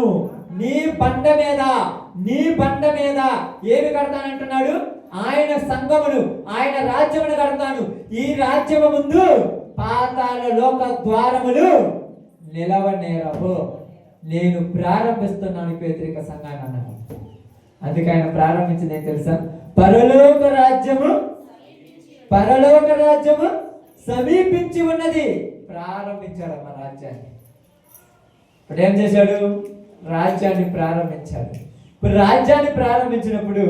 నీ బండ మీద ఏమి కడతానంటున్నాడు? ఆయన సంఘమును, ఆయన రాజ్యమును కడతాను. ఈ రాజ్యము ముందు పాతాళ లోక ద్వారములు నిలవనేరవు. నేను ప్రారంభిస్తున్నాను పేతురిక సంఘాన్ని అన్నాను. అందుకే ఆయన ప్రారంభించింది ఏం తెలుసా? పరలోక రాజ్యము సమీపించి ఉన్నది. ప్రారంభించాడు మన రాజ్యాన్ని. ఇప్పుడు ఏం చేశాడు? రాజ్యాన్ని ప్రారంభించాడు. ఇప్పుడు రాజ్యాన్ని ప్రారంభించినప్పుడు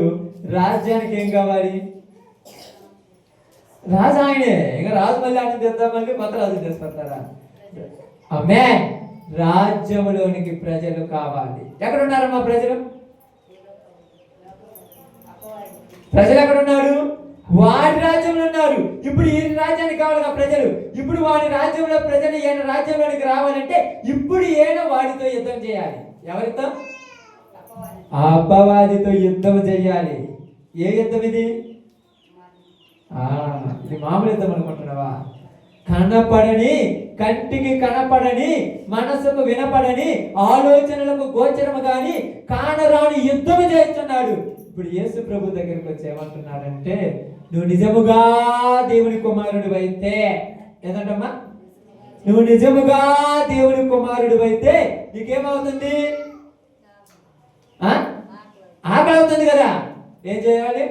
రాజ్యానికి ఏం కావాలి? రాజు ఆయనే. ఇంకా రాజు మళ్ళీ ఆయన తెద్దాం, మళ్ళీ కొత్త రాజు చేసుకుంటారా? ఆమేన్. రాజ్యములోనికి ప్రజలు కావాలి. ఎక్కడున్నారమ్మా ప్రజలు? ప్రజలు ఎక్కడున్నారు? వాడి రాజ్యంలో ఉన్నారు. ఇప్పుడు ఈ రాజ్యానికి కావాలిగా ప్రజలు. ఇప్పుడు వాడి రాజ్యంలో ప్రజలు ఈయన రాజ్యంలోనికి రావాలంటే ఇప్పుడు ఈయన వాడితో యుద్ధం చేయాలి. ఎవరితో? అపవాదితో యుద్ధం చేయాలి. ఏ యుద్ధం ఇది? ఇది మామూలు యుద్ధం అనుకుంటున్నావా? కంటికి కనపడని, మనసుకు వినపడని, ఆలోచనలకు గోచరము గాని కానరాని యుద్ధము చేస్తున్నాడు. ఇప్పుడు యేసు ప్రభు దగ్గరికి వచ్చి ఏమంటున్నాడంటే, నువ్వు నిజముగా దేవుని కుమారుడు అయితే, ఏంటంటమ్మా? నువ్వు నిజముగా దేవుని కుమారుడు అయితే నీకేమవుతుంది? ఆకలి అవుతుంది కదా. ఏం చేయాలి?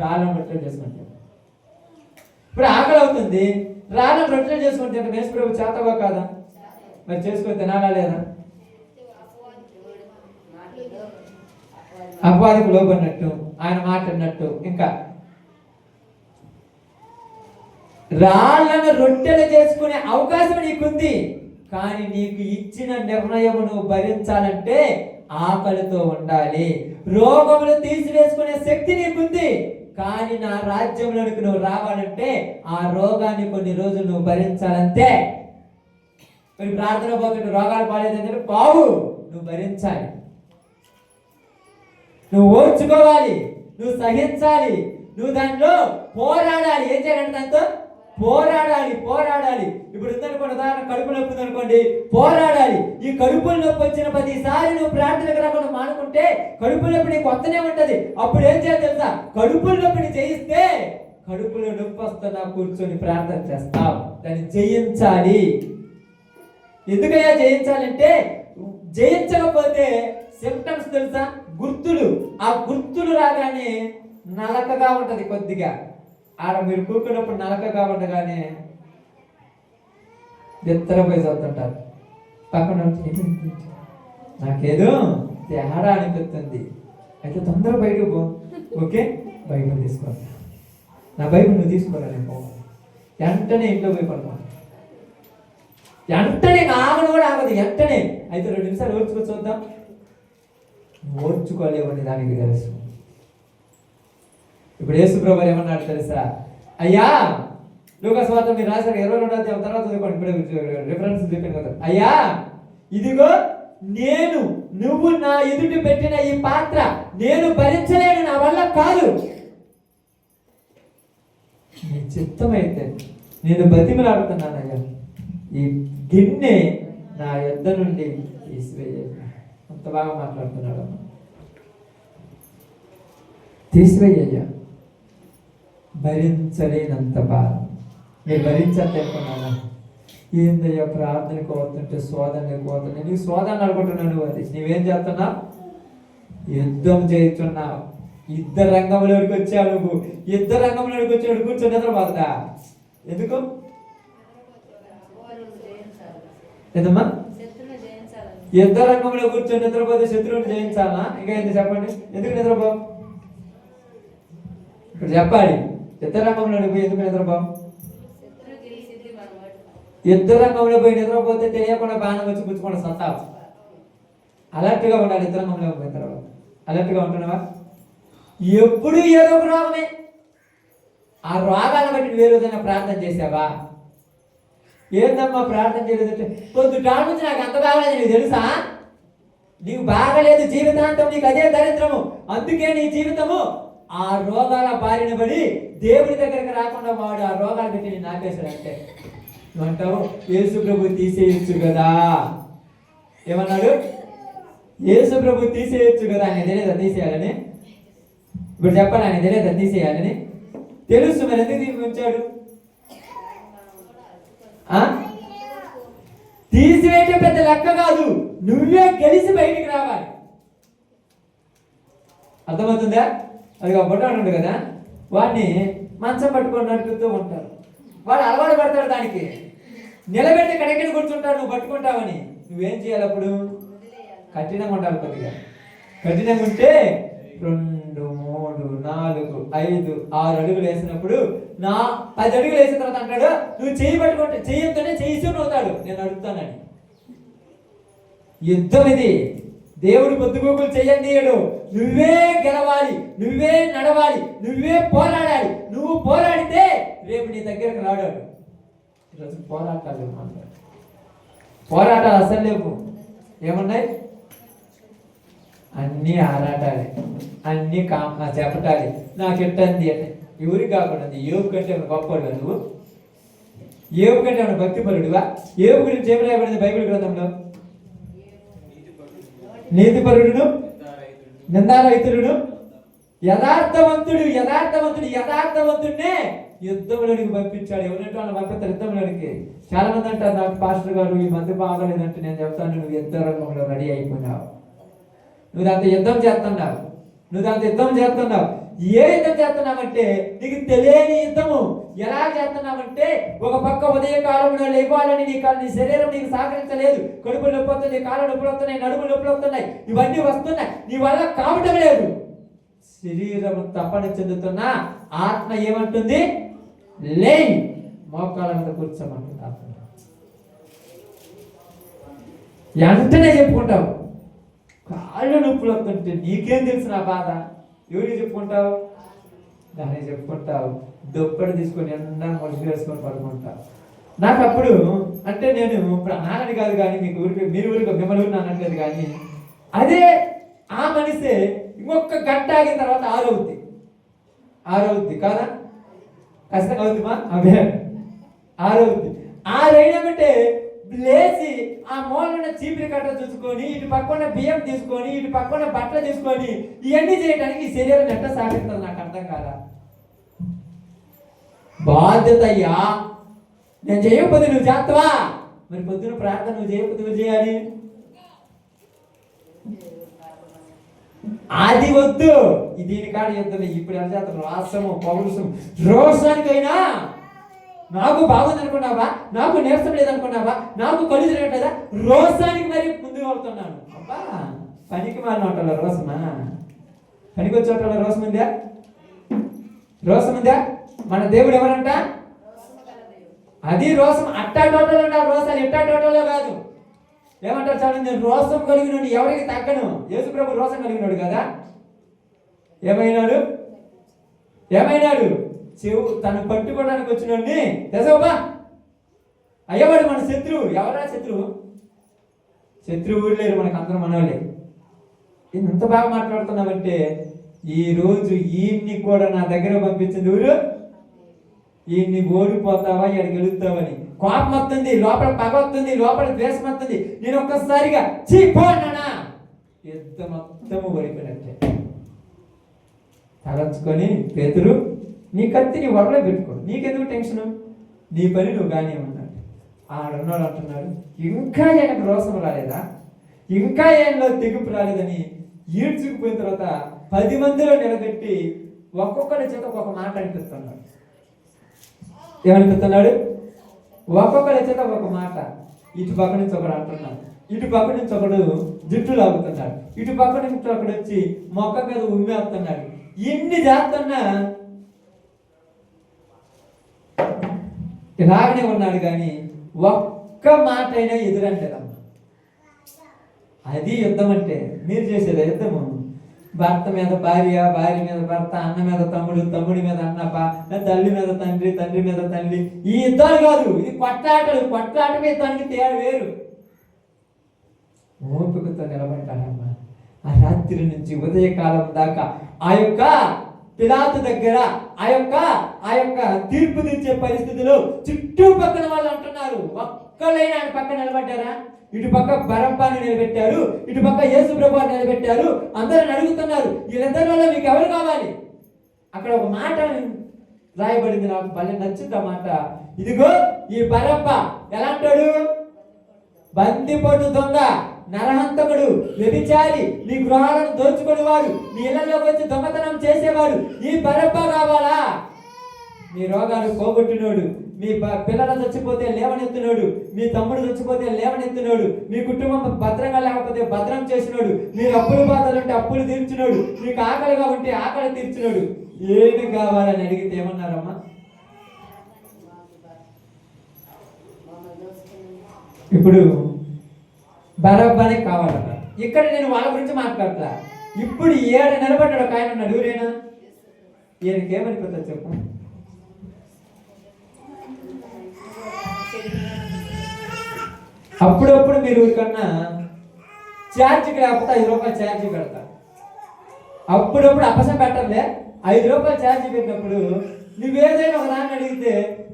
రాళ్ళను రొట్టెలు చేసుకుంటాం. ఇప్పుడు ఆకలి అవుతుంది, రాళ్ళను రొట్టెలు చేసుకుంటే యేసు ప్రభు చేతవా కాదా? మరి చేసుకొని తినాలా లేదా? అపవాదికి లోబడినట్టు, ఆయన మాట్లాడినట్టు. ఇంకా రాళ్ళను రొట్టెలు చేసుకునే అవకాశం నీకుంది, కానీ నీకు ఇచ్చిన నిర్ణయము నువ్వు భరించాలంటే ఆకలితో ఉండాలి. రోగములు తీసివేసుకునే శక్తి నీకుంది, కానీ నా రాజ్యంలోనికి నువ్వు రావాలంటే ఆ రోగాన్ని కొన్ని రోజులు నువ్వు భరించాలంతే. మరి ప్రార్థన పోతుంటే రోగాలు పాలేదంటే పావు, నువ్వు భరించాలి, నువ్వు ఓర్చుకోవాలి, నువ్వు సహించాలి, నువ్వు దాంట్లో పోరాడాలి. ఏం చేయాలంటే దాంతో పోరాడాలి. ఇప్పుడు ఉందనుకోండి, ఉదాహరణ కడుపు నొప్పి ఉందనుకోండి, పోరాడాలి. ఈ కడుపుల నొప్పి వచ్చిన ప్రతిసారి నువ్వు ప్రార్థనకు రాకుండా మానుకుంటే కడుపు నొప్పి నీకు వస్తూనే ఉంటది. అప్పుడు ఏం చేయాలి తెలుసా? కడుపుల నొప్పిని జయిస్తే, కడుపులో నొప్పి వస్తున్నా కూర్చొని ప్రార్థన చేస్తావు. దాన్ని జయించాలి. ఎందుకయ్యా జయించాలంటే, జయించకపోతే సిమ్టమ్స్ తెలుసా? గుర్తులు. ఆ గుర్తులు రాగానే నలకగా ఉంటది కొద్దిగా. ఆడ మీరు కూర్చున్నప్పుడు నలకగా ఉండగానే నిద్రపోయి చదువుతుంటారు. పక్కన నాకేదో తేడా అనిపిస్తుంది, అయితే తొందర బయటకు పో. ఓకే, బైబిల్ తీసుకోండి. నా బైబిల్ నువ్వు తీసుకోరా నేను పోవాలి. వెంటనే ఇంట్లో పోయి పడుకోండి. వెంటనే ఆగను కూడా ఆగదు, వెంటనే. అయితే 2 నిమిషాలు ఓర్చుకో చూద్దాం. ఓర్చుకోలేవని దానికి తెలుసు. ఇప్పుడు యేసుప్రభు ఏమన్నాడు తెలుసా? అయ్యా, లూకా సువార్త మీరు రాశారు 22వ అధ్యాయం తర్వాత చదువుకోండి. ఇప్పుడు రిఫరెన్స్ చెప్పాను కదా. అయ్యా, ఇదిగో నువ్వు నా ఎదుటి పెట్టిన ఈ పాత్ర నేను భరించలేను, నా వల్ల కాదు. నీ చిత్తమైతే నేను బతిమలాడుతున్నానయ్యా, ఈ గిన్నె నా యొద్ద నుండి తీసివేయ. అంత బాగా మాట్లాడుతున్నాడు. తీసివేయ్యా, భరించలేనంత బాధ నేను భరించలేకున్నాను. ఏందయ్యా ప్రార్థనకు పోతుంటే శోధనకు పోతున్నా. నీకు శోధన అనుకుంటున్నాను. అది నువ్వేం చేస్తున్నావు? యుద్ధం చేస్తున్నావు. యుద్ధ రంగంలోకి వచ్చావు. నువ్వు యుద్ధ రంగంలోకి వచ్చాడు కూర్చొని నిద్రపోతా. ఎందుకు? ఏదమ్మా? యుద్ధ రంగంలో కూర్చొని నిద్రపోతే శత్రువుని జయించాలా? ఇంకా ఏంటి చెప్పండి? ఎందుకు నిద్రపో? ఇప్పుడు చెప్పాలి. యుద్ధ రంగంలో పోయి ఎందుకు నిద్రపో? యుద్ధ రంగంలో పోయి నిద్రపోతే తెలియకుండా బాణం వచ్చి పుచ్చుకుండా సత్తావు. అలర్ట్గా ఉండాలి. యుద్ధ రంగంలో పోయిన తర్వాత అలర్ట్గా ఉంటున్నావా? ఎప్పుడు ఏదో ఒక రోగమే. ఆ రోగాలను బట్టి నువ్వు ఏ రోజైనా ప్రార్థన చేసావా? ఏందమ్మా ప్రార్థన చేయలేదంటే, పొద్దుటాడు నుంచి నాకు అంత బాగలేదు, నీకు తెలుసా? నీకు బాగలేదు జీవితాంతం, నీకు అదే దరిద్రము. అందుకే నీ జీవితము ఆ రోగాల బారిన పడి దేవుని దగ్గరికి రాకుండా వాడు ఆ రోగాలు పెట్టి నేను నాపేశాడంటే నువ్వంటావు యేసు ప్రభు తీసేయచ్చు కదా. ఏమన్నాడు? యేసు ప్రభు తీసేయచ్చు కదా. ఆయన తెలియదా తీసేయాలని? ఇప్పుడు చెప్పాలి, ఆయన తెలియదా తీసేయాలని? తెలుసు, మరి ఎందుకు ఉంచాడు? తీసివేయటం పెద్ద లెక్క కాదు, నువ్వే గెలిచి బయటికి రావాలి. అర్థమవుతుందా? అది బొట్టాడు కదా, వాడిని మంచం పట్టుకొని నడుపుతూ ఉంటారు. వాడు అలవాటు పడతాడు దానికి. నిలబెడితే కడెక్కడ కూర్చుంటాడు, నువ్వు పట్టుకుంటావని. నువ్వేం చేయాలి అప్పుడు? కఠినంగా ఉండాలి. కొద్దిగా కఠినంగా ఉంటే 2, 3, 4, 5, 6 అడుగులు వేసినప్పుడు 10 అడుగులు వేసిన తర్వాత అంటాడు, నువ్వు చెయ్యి పట్టుకుంటే చెయ్యొద్దనే చెయ్యి అవుతాడు, నేను అడుగుతానని. యుద్ధం ఇది. దేవుడు పొద్దుగోకులు చెయ్యనీయడు. నువ్వే గెలవాలి, నువ్వే నడవాలి, నువ్వే పోరాడాలి. నువ్వు పోరాడితే రేపు నీ దగ్గరకు రాడాడు. ఈరోజు పోరాటాలు అసలు లేవు. ఏమున్నాయి? అన్నీ ఆరాటాలి, అన్నీ చెప్పటాలి. నాకు ఎట్టంది అంటే ఎవరికి కాకుండా ఏవు కంటే గొప్పవాడుగా నువ్వు? ఏవు కంటే ఏమన్నా భక్తిపరుడుగా? ఏవు గురించి ఏమి రాయబడింది బైబిల్ గ్రంథంలో? నీతిపరుడును, నిందారహితుడును, యథార్థవంతుడినే యుద్ధంలోనికి పంపించాడు. ఎవరంటే వాళ్ళు పంపిస్తారు యుద్ధంలోనికి. చాలా మంది అంటారు, నాకు పాస్టర్ గారు ఈ మంది బాగలేదంటే నేను చెప్తాను, నువ్వు యుద్ధ రంగంలో రెడీ అయిపోయినావు. నువ్వు దాంతో యుద్ధం చేస్తున్నావు. ఏ యుద్ధం చేస్తున్నావంటే నీకు తెలియని యుద్ధము. ఎలా చేస్తున్నావంటే ఒక పక్క ఉదయకాలంలో లేవాలని నీ శరీరం నీకు సహకరించలేదు. కడుపు నొప్పి వస్తుంది, కాళ్ళ నొప్పులు వస్తున్నాయి, నడుము నొప్పులు వస్తున్నాయి, ఇవన్నీ వస్తున్నాయి, నీ వల్ల కావటం లేదు. శరీరం తప్పన చెందుతున్నా ఆత్మ ఏమంటుంది? లే, మోకాళ్ళ మీద కూర్చోమంటుంది ఆత్మ. వెంటనే చెప్పుకుంటావు. కాళ్ళు నొప్పులు వస్తుంటే నీకేం తెలుసు నా బాధ? ఎవరికి చెప్పుకుంటావు? దాన్ని చెప్పుకుంటావు. దుప్పటి తీసుకొని ఎండా మొలిసి వేసుకొని పడుకుంటావు. నాకు అప్పుడు అంటే నేను ఇప్పుడు నాన్నని కాదు కానీ మీరు ఊరికి మిమ్మల్ని ఊరికి అనట్లేదు కానీ అదే ఆ మనిషే ఇంకొక గంట ఆగిన తర్వాత ఆరవుద్ది కాదా? ఖచ్చితంగా అవుతుందా? అదే ఆరవుద్ది. ఆరైనామంటే లేచి ఆ మూలన చీపిరి కట్ట చూసుకొని ఇటు పక్కన బియ్యం తీసుకొని ఇటు పక్కన బట్టలు తీసుకొని ఇవన్నీ చేయడానికి ఈ శరీరం ఎంత సాగిస్తుంది నాకు అర్థం కాదా? బాధ్యత అయ్యా. నేను చేయకపోతే నువ్వు చేస్తావా? మరి పొద్దున ప్రార్థన నువ్వు చేయకపోతే నువ్వు చేయాలి. అది వద్దు. దీని కాడ యుద్ధం. ఇప్పుడు ఎంత చేస్తారు? రాసము పౌరుషం. రోషానికైనా నాకు బాగుంది అనుకున్నావా? నాకు నీరసం లేదనుకున్నావా? నాకు కళ్ళు తిరగట్లేదా? రోషానికి మరి ముందుకు వెళ్తున్నాను. అబ్బా, పనికి మారిన ఉంటాడు రోషమా? పనికి వచ్చే రోషం ఉందా? మన దేవుడు ఎవరంట? అది రోసం. అట్టా టోటల్ ఉండాలి రోసాలు, ఇట్టా టోటల్లో కాదు. ఏమంటారు చూడండి, నేను రోసం కలిగిన ఎవరికి తగ్గను. యేసు ప్రభు రోసం కలిగినాడు కదా. ఏమైనాడు? చెవు తను పట్టుకోవడానికి వచ్చినోడిని తెసవబా అయ్యవాడు మన శత్రువు. ఎవరా శత్రువు? శత్రువు లేరు మనకు, అందరం మనోళ్ళే. ఎంత బాగా మాట్లాడుతున్నామంటే, ఈరోజు ఈయన్ని కూడా నా దగ్గర పంపించింది ఊరు, ఈయన్ని ఓడిపోతావా ఇక్కడ గెలుస్తావని. కోపం వస్తుంది, లోపల పగ వస్తుంది, లోపల ద్వేషం వస్తుంది. నేను ఒక్కసారిగా చీపో అన్నానా, యుద్ధం మొత్తము ఓడిపోయినట్టే. తలంచుకొని, పేతురు నీ కత్తి నీ వరలో పెట్టుకోడు, నీకెందుకు టెన్షను, నీ పని నువ్వు కానీ అన్నాడు. ఆడున్నాడు అంటున్నాడు, ఇంకా ఆయనకు రోసం రాలేదా, ఇంకా ఆయనలో తెగుపు రాలేదని ఈడ్చుకుపోయిన తర్వాత 10 మందిలో నిలబెట్టి ఒక్కొక్కరి చేత ఒక్కొక్క మాట అనిపిస్తున్నాడు. ఏమనిపిస్తున్నాడు? ఒక్కొక్కరి చేత ఒక మాట. ఇటు పక్క నుంచి ఒకడు అంటున్నాడు, ఇటు పక్క నుంచి ఒకడు జుట్టు లాగుతున్నాడు, ఇటు పక్క నుంచి ఒకడు వచ్చి మొక్క మీద ఉమ్మేస్తున్నాడు. ఎన్ని చేస్తున్నా ఇలాగనే ఉన్నాడు కానీ ఒక్క మాట అయినా ఎదురంటేదమ్మా. అది యుద్ధం అంటే. మీరు చేసేది యుద్ధము. భర్త మీద భార్య, భార్య మీద భర్త, అన్న మీద తమ్ముడు, తమ్ముడి మీద అన్న, తల్లి మీద తండ్రి, తండ్రి మీద తల్లి. ఈ యుద్ధాలు కాదు, ఇది కొట్లాటలు. కొట్లాటమే దానికి తేడా వేరు. ఓపికతో నిలబడ్డాడమ్మా. ఆ రాత్రి నుంచి ఉదయకాలం దాకా ఆ యొక్క పిలాతు దగ్గర ఆ యొక్క తీర్పు తీర్చే పరిస్థితిలో చుట్టుపక్కల వాళ్ళు అంటున్నారు, ఒక్కలైనా ఆయన పక్క నిలబడ్డారా? ఇటు పక్క బరబ్బాని నిలబెట్టారు, ఇటు పక్క యేసు ప్రభువుని నిలబెట్టారు. అందరూ అడుగుతున్నారు, వీళ్ళిద్దరిలో మీకు ఎవరు కావాలి? అక్కడ ఒక మాట రాయబడింది, నాకు భలే నచ్చింది ఆ మాట. ఇదిగో ఈ బరబ్బా ఎలాంటాడు? బందిపోటు దొంగ, నరహంతకుడు, వ్యభిచారి, నీ గృహాలను దోచుకునేవాడు, నీ ఇళ్లలోకి వచ్చి దొంగతనం చేసేవాడు ఈ బరబ్బా కావాలా? నీ రోగాలు పోగొట్టినోడు, మీ పిల్లలు చచ్చిపోతే లేవనెత్తినోడు, మీ తమ్ముడు చచ్చిపోతే లేవనెత్తినోడు, మీ కుటుంబం భద్రంగా లేకపోతే భద్రం చేసినోడు, మీరు అప్పులు బాధలుంటే అప్పులు తీర్చినోడు, మీకు ఆకలిగా ఉంటే ఆకలి తీర్చినోడు. ఏమి కావాలని అడిగితే ఏమన్నారమ్మా? ఇప్పుడు బరబ్బానే కావాలట. ఇక్కడ నేను వాళ్ళ గురించి మాట్లాడతా. ఇప్పుడు ఏడు నిలబడ్డాడు ఒక ఆయన ఉన్నాడు, ఊరేనా? ఈయనకి ఏమనిపోతుంది చెప్పు? అప్పుడప్పుడు మీరు ఊరికన్నా ఛార్జీకి లేకపోతే 5 రూపాయలు ఛార్జీ పెడతా. అప్పుడప్పుడు అపసం పెట్టలే, 5 రూపాయలు ఛార్జీ పెట్టినప్పుడు నువ్వేదైనా ఒక దాన్ని అడిగితే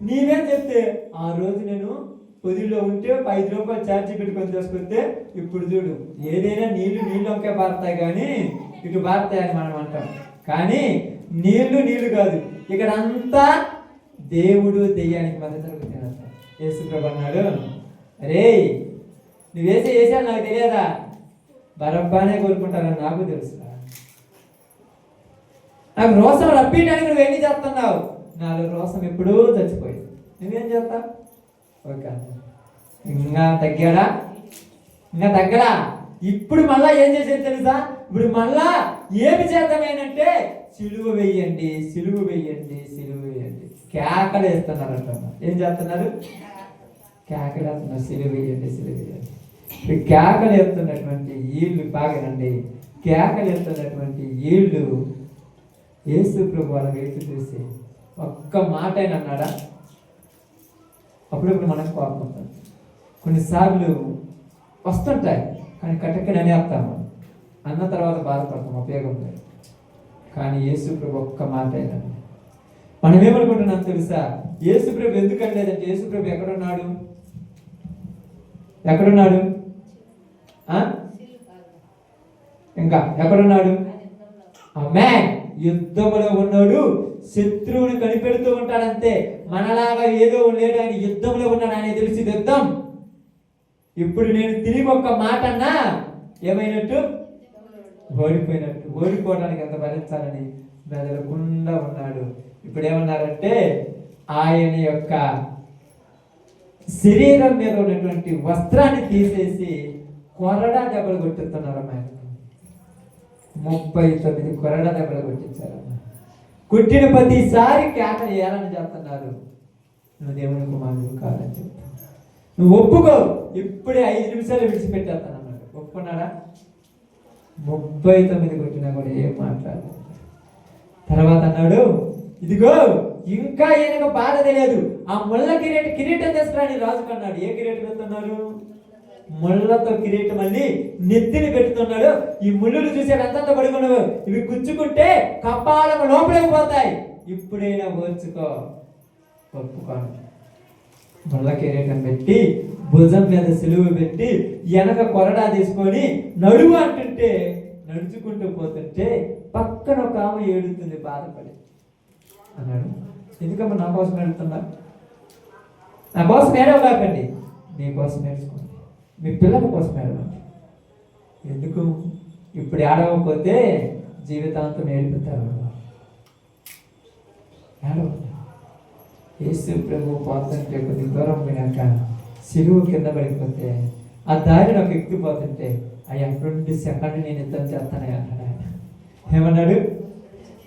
నీవేం చెప్తే, ఆ రోజు నేను పొదిలో ఉంటే 5 రూపాయలు ఛార్జీ పెట్టుకొని చేసుకుంటే, ఇప్పుడు చూడు ఏదైనా నీళ్లు ఒకే బారుతాయి కానీ ఇటు బారుతాయని మనం అంటాం. కానీ నీళ్లు కాదు, ఇక్కడ అంతా దేవుడు దెయ్యానికి మధ్య జరుగుతున్నారు. యేసు ప్రభు అన్నాడు, అరే నువ్వు వేసాను నాకు తెలియదా? బరబ్బానే కోరుకుంటారని నాకు తెలుసురా. నాకు రోసం రప్పించడానికి నువ్వేం చేస్తున్నావు? నాలో రోసం ఎప్పుడూ చచ్చిపోయింది, నువ్వేం చేస్తావు? ఓకే, ఇంకా తగ్గాడా? ఇప్పుడు మళ్ళా ఏం చేసేది తెలుసా? ఇప్పుడు మళ్ళా ఏమి చేద్దామేనంటే సిలువ వెయ్యండి. కేకలు వేస్తున్నారంట. ఏం చేస్తున్నారు? కేకలు వేస్తున్నారు, సిలువ వెయ్యండి. కేకలు వేస్తున్నటువంటి వీళ్ళు బాగానండి, కేకలు వేస్తున్నటువంటి వీళ్ళు యేసు ప్రభు వాళ్ళ వేసి చూసి ఒక్క మాట అయినా అన్నాడా? అప్పుడప్పుడు మనకు కోపం వస్తుంది, కొన్నిసార్లు వస్తుంటాయి కానీ కట్టక్కని అనేస్తాము, అన్న తర్వాత బాధపడతాం, ఉపయోగం లేదు. కానీ యేసు ప్రభు ఒక్క మాట అయినా. మనం ఏమనుకుంటున్నాం తెలుసా? యేసు ప్రభు ఎందుకంటే లేదంటే యేసు ప్రభు ఎక్కడున్నాడు? ఇంకా ఎక్కడున్నాడు? ఆమేన్. యుద్ధములో ఉన్నాడు, శత్రువుని కనిపెడుతూ ఉంటాడంతే. మనలాగా ఏదో లేడు, ఆయన యుద్ధంలో ఉన్నాడు, ఆయన తెలిసి యుద్ధం. ఇప్పుడు నేను తిరిగి ఒక్క మాట అన్నా ఏమైనట్టు? ఓడిపోయినట్టు. ఓడిపోవడానికి ఎంత భరించాలని మెదలకుండా ఉన్నాడు. ఇప్పుడు ఏమన్నారంటే ఆయన యొక్క శరీరం మీద ఉన్నటువంటి వస్త్రాన్ని తీసేసి కొరడా దెబ్బలు కొట్టిస్తున్నారు. ఆయన 39 కొరడా దెబ్బలు కొట్టించారమ్మా. కొట్టిన ప్రతిసారి కేక ఏలని చేస్తున్నారు, నువ్వు దేవుని కుమారుడు కాదని చెప్తా. నువ్వు ఒప్పుకో, ఇప్పుడే 5 నిమిషాలు విడిచిపెట్టేస్తాను అన్నాడు. ఒప్పుకున్నాడా? 39 కొట్టినా కూడా ఏం మాట్లాడలేదు. తర్వాత అన్నాడు, ఇదిగో ఇంకా ఈయనకు బాధ తెలియదు, ఆ ముళ్ళ కిరీటం తీసుకురాని రాజుకు అన్నాడు. ఏ కిరీటం పెడుతున్నాడు? ముళ్ళతో కిరీటం మళ్ళీ నెత్తిని పెడుతున్నాడు. ఈ ముళ్ళులు చూసే ఎంతంత పడుకున్నావు, ఇవి గుచ్చుకుంటే కపాలం లోపలికి పోతాయి, ఇప్పుడైనా ఓర్చుకో. ఒప్పుకోను. ముళ్ళ కిరీటం పెట్టి భుజం మీద సిలువ పెట్టి వెనక కొరడా తీసుకొని నడువు అంటుంటే, నడుచుకుంటూ పోతుంటే పక్కన ఒక ఆమె ఏడుతుంది బాధపడి. అన్నాడు, ఎందుకమ్మా నా కోసం ఏడుతున్నా? నా కోసం ఏడవకండి, నీ కోసం ఏడ్చుకోండి, మీ పిల్లల కోసం ఏడవండి. ఎందుకు? ఇప్పుడు ఏడవకపోతే జీవితాంతం ఏడుపుతారు. ఏడవండి. యేసు ప్రభు పోతుంటే కొద్ది దూరం పోయినాక సిలువ కింద పడిపోతే ఆ దారి నాకు ఎక్కిపోతుంటే, అయ్యా 2 సెకండ్లు నేను యుద్ధం చేస్తానని అన్నాడు. ఆయన ఏమన్నాడు?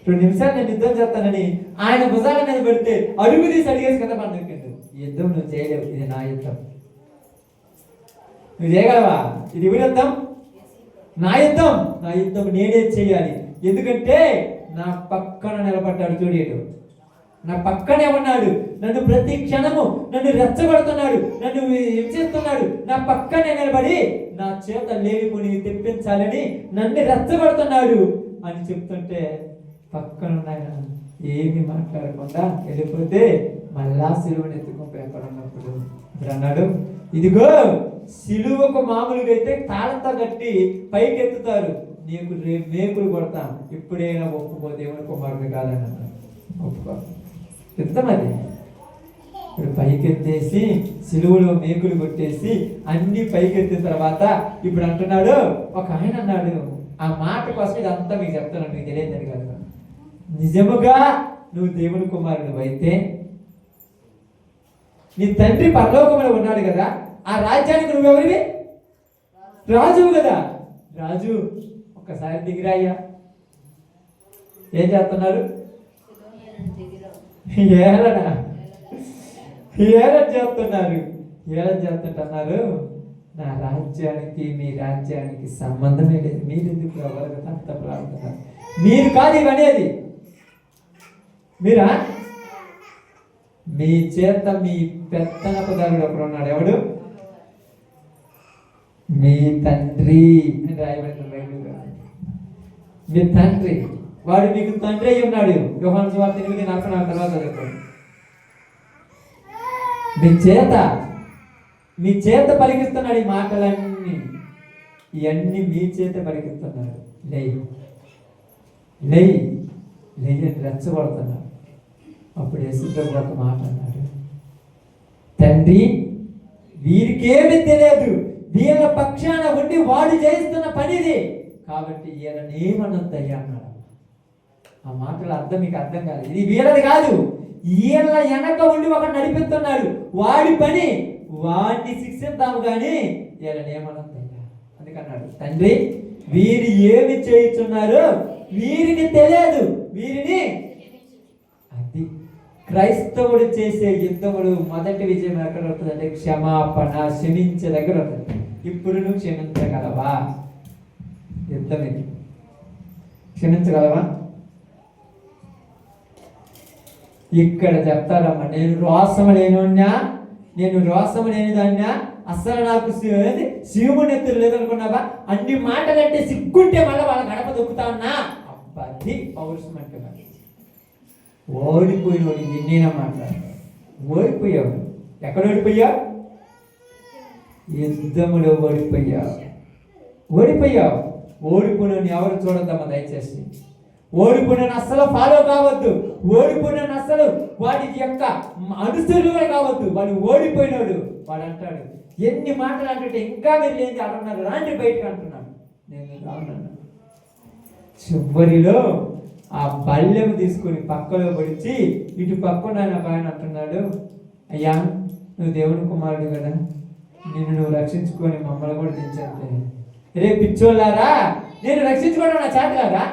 2 నిమిషాలు నేను యుద్ధం చేస్తానని ఆయన భుజాల మీద పెడితే అడుగు తీసి అడిగేసి కదా పండుగ. యుద్ధం నువ్వు చేయలేవు, ఇది నా యుద్ధం. నువ్వు చేయగలవా? ఇది ఎవరి యుద్ధం? నా యుద్ధం. నా యుద్ధం నేనే చేయాలి. ఎందుకంటే నా పక్కన నిలబడ్డాడు చూడేడు, నా పక్కనే ఉన్నాడు, నన్ను ప్రతి క్షణము నన్ను రెచ్చగొడుతున్నాడు, నన్ను హింసిస్తున్నాడు, నా పక్కనే నిలబడి నా చేత లేనిపోని తెప్పించాలని నన్ను రెచ్చగొడుతున్నాడు అని చెప్తుంటే పక్కన ఆయన ఏమి మాట్లాడకుండా వెళ్ళిపోతే మళ్ళా సిలువను ఎత్తుకొని ఎక్కడ ఉన్నప్పుడు అన్నాడు, ఇదిగో సిలువకు మామూలుగా అయితే తాళంతా కట్టి పైకి ఎత్తుతారు, నీకు మేకులు కొడతాం, ఇప్పుడైనా ఒప్పుకో, దేవుని కుమారుడు కాదని అన్నాడు. ఒప్పుకో, యుద్ధం అది. ఇప్పుడు పైకెత్తేసి సిలువలో మేకులు కొట్టేసి అన్ని పైకెత్తిన తర్వాత ఇప్పుడు అంటున్నాడు, ఒక ఆయన అన్నాడు, ఆ మాట కోసం ఇదంతా మీకు చెప్తాను, మీకు తెలియదని కాదు, నిజముగా నువ్వు దేవుని కుమారుడు అయితే నీ తండ్రి పరలోకంలో ఉన్నాడు కదా, ఆ రాజ్యానికి నువ్వెవరివి? రాజువు కదా. రాజు ఒక్కసారి దిగిరాయ్యా. ఏం చేస్తున్నారు? ఏలన చేస్తున్నారు. ఏలన చేస్తుంటున్నారు. నా రాజ్యానికి మీ రాజ్యానికి సంబంధమే లేదు, మీరు ఎందుకు ఎవరికి తప్పులాడుతున్నారు? మీరు కాదు ఇవనేది, మీరా? మీ చేత మీ పెత్తనపదారుడు ఒకడు ఉన్నాడు. ఎవడు? మీ తండ్రి అని రాయబడుతుంది బైబిల్లో. మీ తండ్రి, వాడు మీకు తండ్రి అయి ఉన్నాడు. యోహాను సువార్త 8:44 తర్వాత చదువుకోండి. మీ చేత పలికిస్తున్నాడు ఈ మాటలన్నీ, ఇవన్నీ మీ చేత పలికిస్తున్నాడు. లేయి అని రెచ్చగొడుతున్నాడు. అప్పుడు యేసుప్రభు ఒక మాట అన్నాడు, తండ్రి వీరికేమీ తెలియదు, వీళ్ళ పక్షాన ఉండి వాడు చేస్తున్న పనిది, కాబట్టి వీళ్ళని ఏమనొద్దయ్యా అన్నాడు. ఆ మాటల అర్థం మీకు అర్థం కాదు. ఇది వీళ్ళది కాదు, వీళ్ళ వెనక ఉండి ఒకడు నడిపిస్తున్నాడు, వాడి పని వాడిని శిక్షిద్దాము కానీ వీళ్ళని ఏమనొద్దయ్యా. అందుకన్నాడు, తండ్రి వీరు ఏమి చేయుచున్నారో వీరికి తెలియదు, వీరిని. అది క్రైస్తవుడు చేసే యుద్ధముడు మొదటి విజయం ఎక్కడ ఉంటుందంటే క్షమాపణ, క్షమించే దగ్గర ఉంటుంది. ఇప్పుడు నువ్వు క్షమించగలవా? యుద్ధం ఇది. క్షమించగలవా? ఇక్కడ చెప్తారమ్మా, నేను రోసము లేని దాన్నా, అస్సలు నాకు శివుని ఎత్తులు లేదనుకున్నావా? అన్ని మాటలంటే సిగ్గుంటే మళ్ళీ వాళ్ళ గడప దొక్కుతా ఉన్నా. అబ్బాది పౌరుషం అంటే ఓడిపోయినోడి ఎన్నైనా మాట్లాడతాడు. ఓడిపోయావు. ఎక్కడ ఓడిపోయావు? యుద్ధములో ఓడిపోయావు. ఓడిపోయినని ఎవరు చూడద్దమ్మా దయచేసి. ఓడిపోయిన అస్సలు ఫాలో కావద్దు, ఓడిపోయిన అస్సలు వాడి యొక్క అనుసరులు కావద్దు. వాడు ఓడిపోయినాడు. వాడు అంటాడు, ఎన్ని మాటలు అంటే ఇంకా మీరు ఏంటి అంటున్నారు, రాండి బయటకు అంటున్నాడు. నేను రానున్నాను. చివరిలో ఆ బల్లెము తీసుకుని పక్కలో పడిచి ఇటు పక్కన ఆయన అంటున్నాడు, అయ్యా నువ్వు దేవుని కుమారుడు కదా, నిన్ను నువ్వు రక్షించుకొని మమ్మల్ని కూడా దించంటే, రే పిచ్చోళ్ళారా, నేను రక్షించుకోవడం నా చేత కాదా?